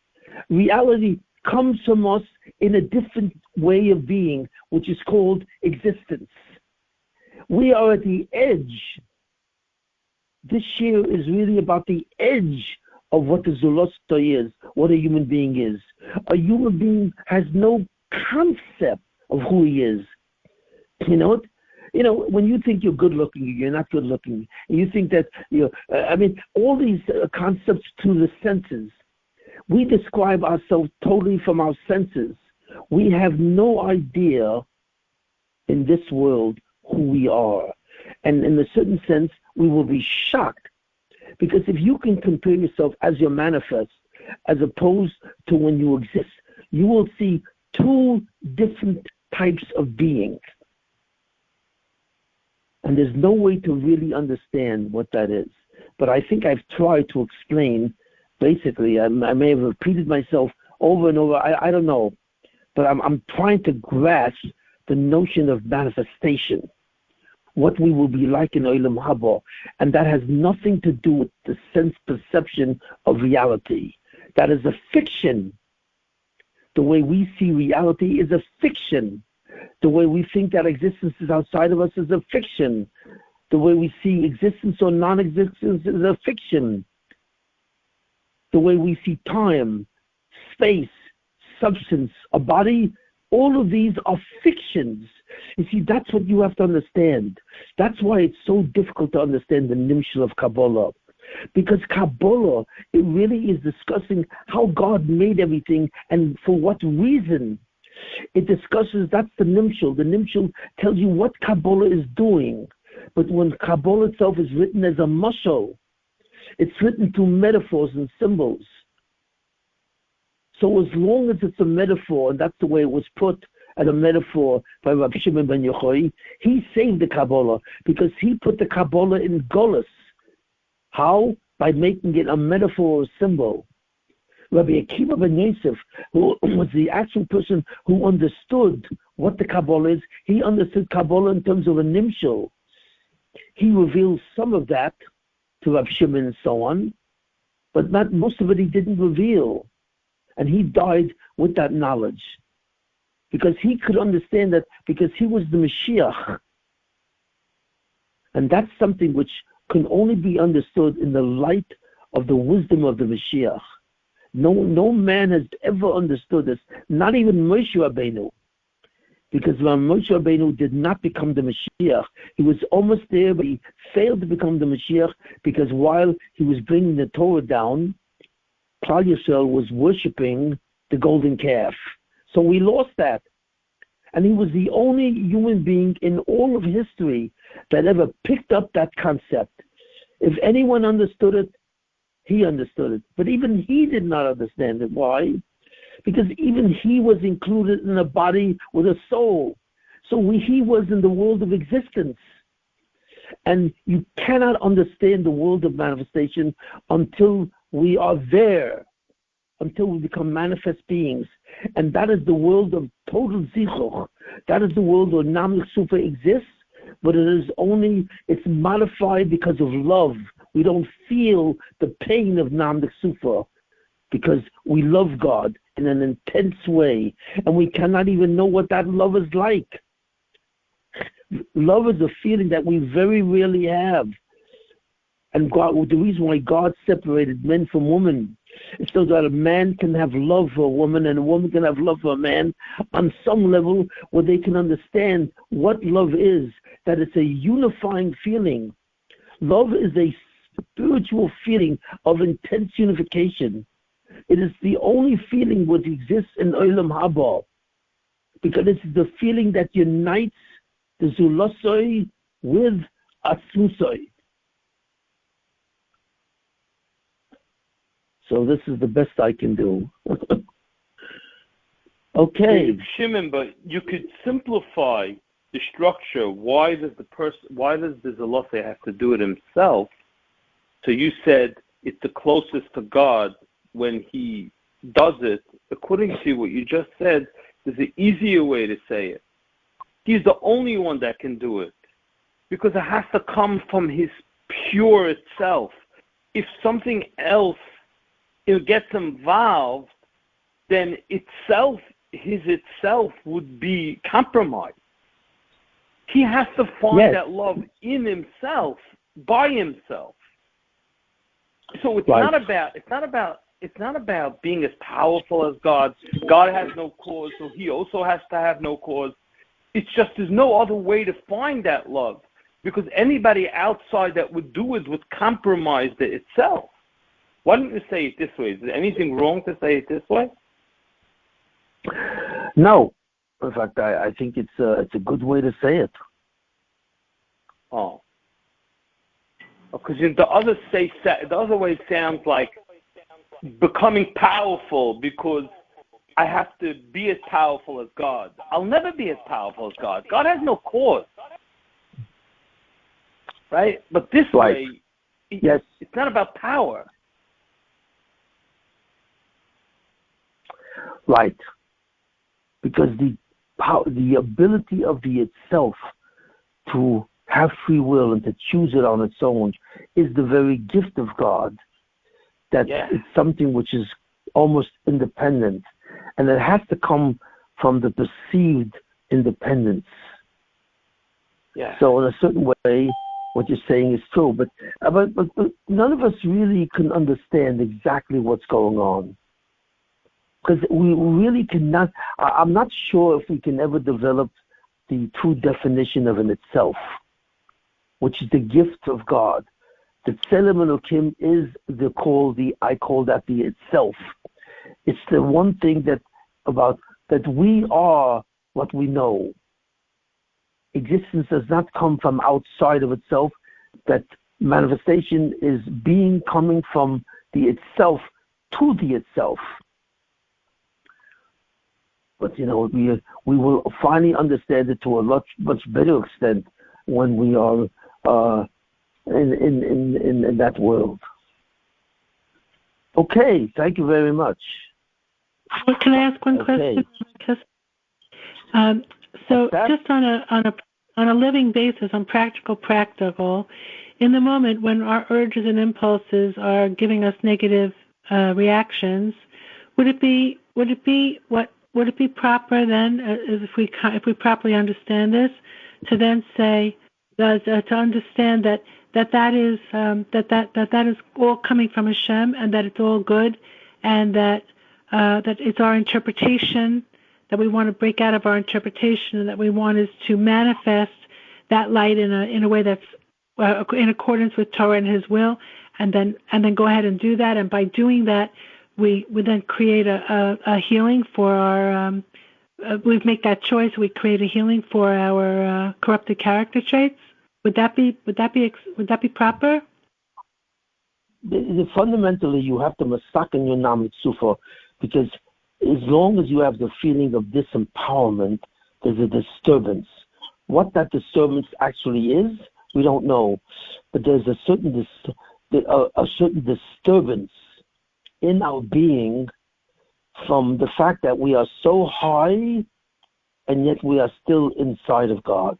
Reality comes from us in a different way of being, which is called existence. We are at the edge. This year is really about the edge of what the Zolostoy is, what a human being is. A human being has no concept of who he is. When you think you're good looking, you're not good looking. You think that all these concepts through the senses. We describe ourselves totally from our senses. We have no idea in this world who we are. And in a certain sense, we will be shocked. Because if you can compare yourself as your manifest, as opposed to when you exist, you will see two different types of beings. And there's no way to really understand what that is. But I think I've tried to explain, basically, I may have repeated myself over and over, I don't know. But I'm trying to grasp the notion of manifestation, what we will be like in Olam Haba. And that has nothing to do with the sense perception of reality. That is a fiction. The way we see reality is a fiction. The way we think that existence is outside of us is a fiction. The way we see existence or non-existence is a fiction. The way we see time, space, substance, a body, all of these are fictions. You see, that's what you have to understand. That's why it's so difficult to understand the nimshul of Kabbalah. Because Kabbalah, it really is discussing how God made everything and for what reason. It discusses, that's the nimshul. The nimshul tells you what Kabbalah is doing. But when Kabbalah itself is written as a mashal, it's written through metaphors and symbols. So as long as it's a metaphor, and that's the way it was put as a metaphor by Rabbi Shimon ben Yochai, he saved the Kabbalah because he put the Kabbalah in Golus. How? By making it a metaphor or symbol. Rabbi Akiva ben Yosef, who was the actual person who understood what the Kabbalah is, he understood Kabbalah in terms of a nimshul. He revealed some of that to Rabbi Shimon and so on, but not most of it he didn't reveal. And he died with that knowledge because he could understand that because he was the Mashiach. And that's something which can only be understood in the light of the wisdom of the Mashiach. No man has ever understood this, not even Moshe Rabbeinu. Because when Moshe Rabbeinu did not become the Mashiach, he was almost there, but he failed to become the Mashiach because while he was bringing the Torah down, Klal Yisrael was worshiping the golden calf. So we lost that. And he was the only human being in all of history that ever picked up that concept. If anyone understood it, he understood it. But even he did not understand it. Why? Because even he was included in a body with a soul. So he was in the world of existence. And you cannot understand the world of manifestation until we are there, until we become manifest beings. And that is the world of total zichuch. That is the world where Nam Sufa exists, but it's modified because of love. We don't feel the pain of Nam Sufa because we love God in an intense way, and we cannot even know what that love is like. Love is a feeling that we very rarely have. And God, the reason why God separated men from women is so that a man can have love for a woman and a woman can have love for a man on some level where they can understand what love is, that it's a unifying feeling. Love is a spiritual feeling of intense unification. It is the only feeling which exists in Olam Haba, because it's the feeling that unites the Zulosoi with Atzmusoi. So this is the best I can do. Okay. Shimon, but you could simplify the structure. Why does the Zulosoi have to do it himself? So you said it's the closest to God when he does it. According to what you just said, there's an easier way to say it. He's the only one that can do it because it has to come from his pure itself. If something else gets involved, then his itself would be compromised. He has to find that love in himself, by himself. So it's not about being as powerful as God. God has no cause, so he also has to have no cause. It's just there's no other way to find that love, because anybody outside that would do it would compromise it itself. Why don't you say it this way? Is there anything wrong to say it this way? No. In fact, I think it's a good way to say it. Oh. Because the other way sounds like becoming powerful because I have to be as powerful as God. I'll never be as powerful as God. God has no cause. Right? But this way, it's not about power. Right. Because the ability of the itself to have free will and to choose it on its own is the very gift of God. That it's something which is almost independent, and it has to come from the perceived independence. Yeah. So in a certain way, what you're saying is true, but none of us really can understand exactly what's going on. Because we really cannot, I'm not sure if we can ever develop the true definition of an itself, which is the gift of God. The Tselem Elokim is I call that the itself. It's the one thing that we are what we know. Existence does not come from outside of itself. That manifestation is being coming from the itself to the itself. But we will finally understand it to a much better extent when we are in that world. Okay, thank you very much. Well, can I ask one question? So just on a living basis, on practical, in the moment when our urges and impulses are giving us negative reactions, would it be proper then, if we properly understand this, to then say to understand that is all coming from Hashem, and that it's all good, and that it's our interpretation that we want to break out of our interpretation, and that we want is to manifest that light in a way that's in accordance with Torah and His will, and then go ahead and do that. And by doing that, we then create a healing for our. We make that choice. We create a healing for our corrupted character traits. Would that be proper? Fundamentally, you have to masaken your Namid Sufa, because as long as you have the feeling of disempowerment, there's a disturbance. What that disturbance actually is, we don't know, but there's a certain disturbance in our being from the fact that we are so high and yet we are still inside of God.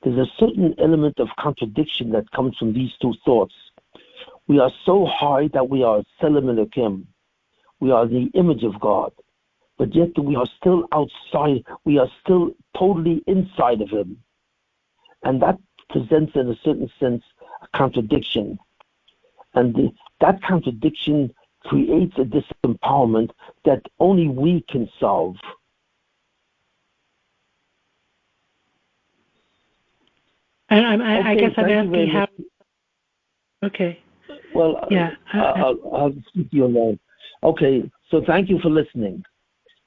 There's a certain element of contradiction that comes from these two thoughts. We are so high that we are Selim Elokim. We are the image of God. But yet we are still outside. We are still totally inside of Him. And that presents, in a certain sense, a contradiction. And that contradiction creates a disempowerment that only we can solve. I guess I'm asking how. Okay. Well, yeah. I'll speak to you alone. Okay, so thank you for listening.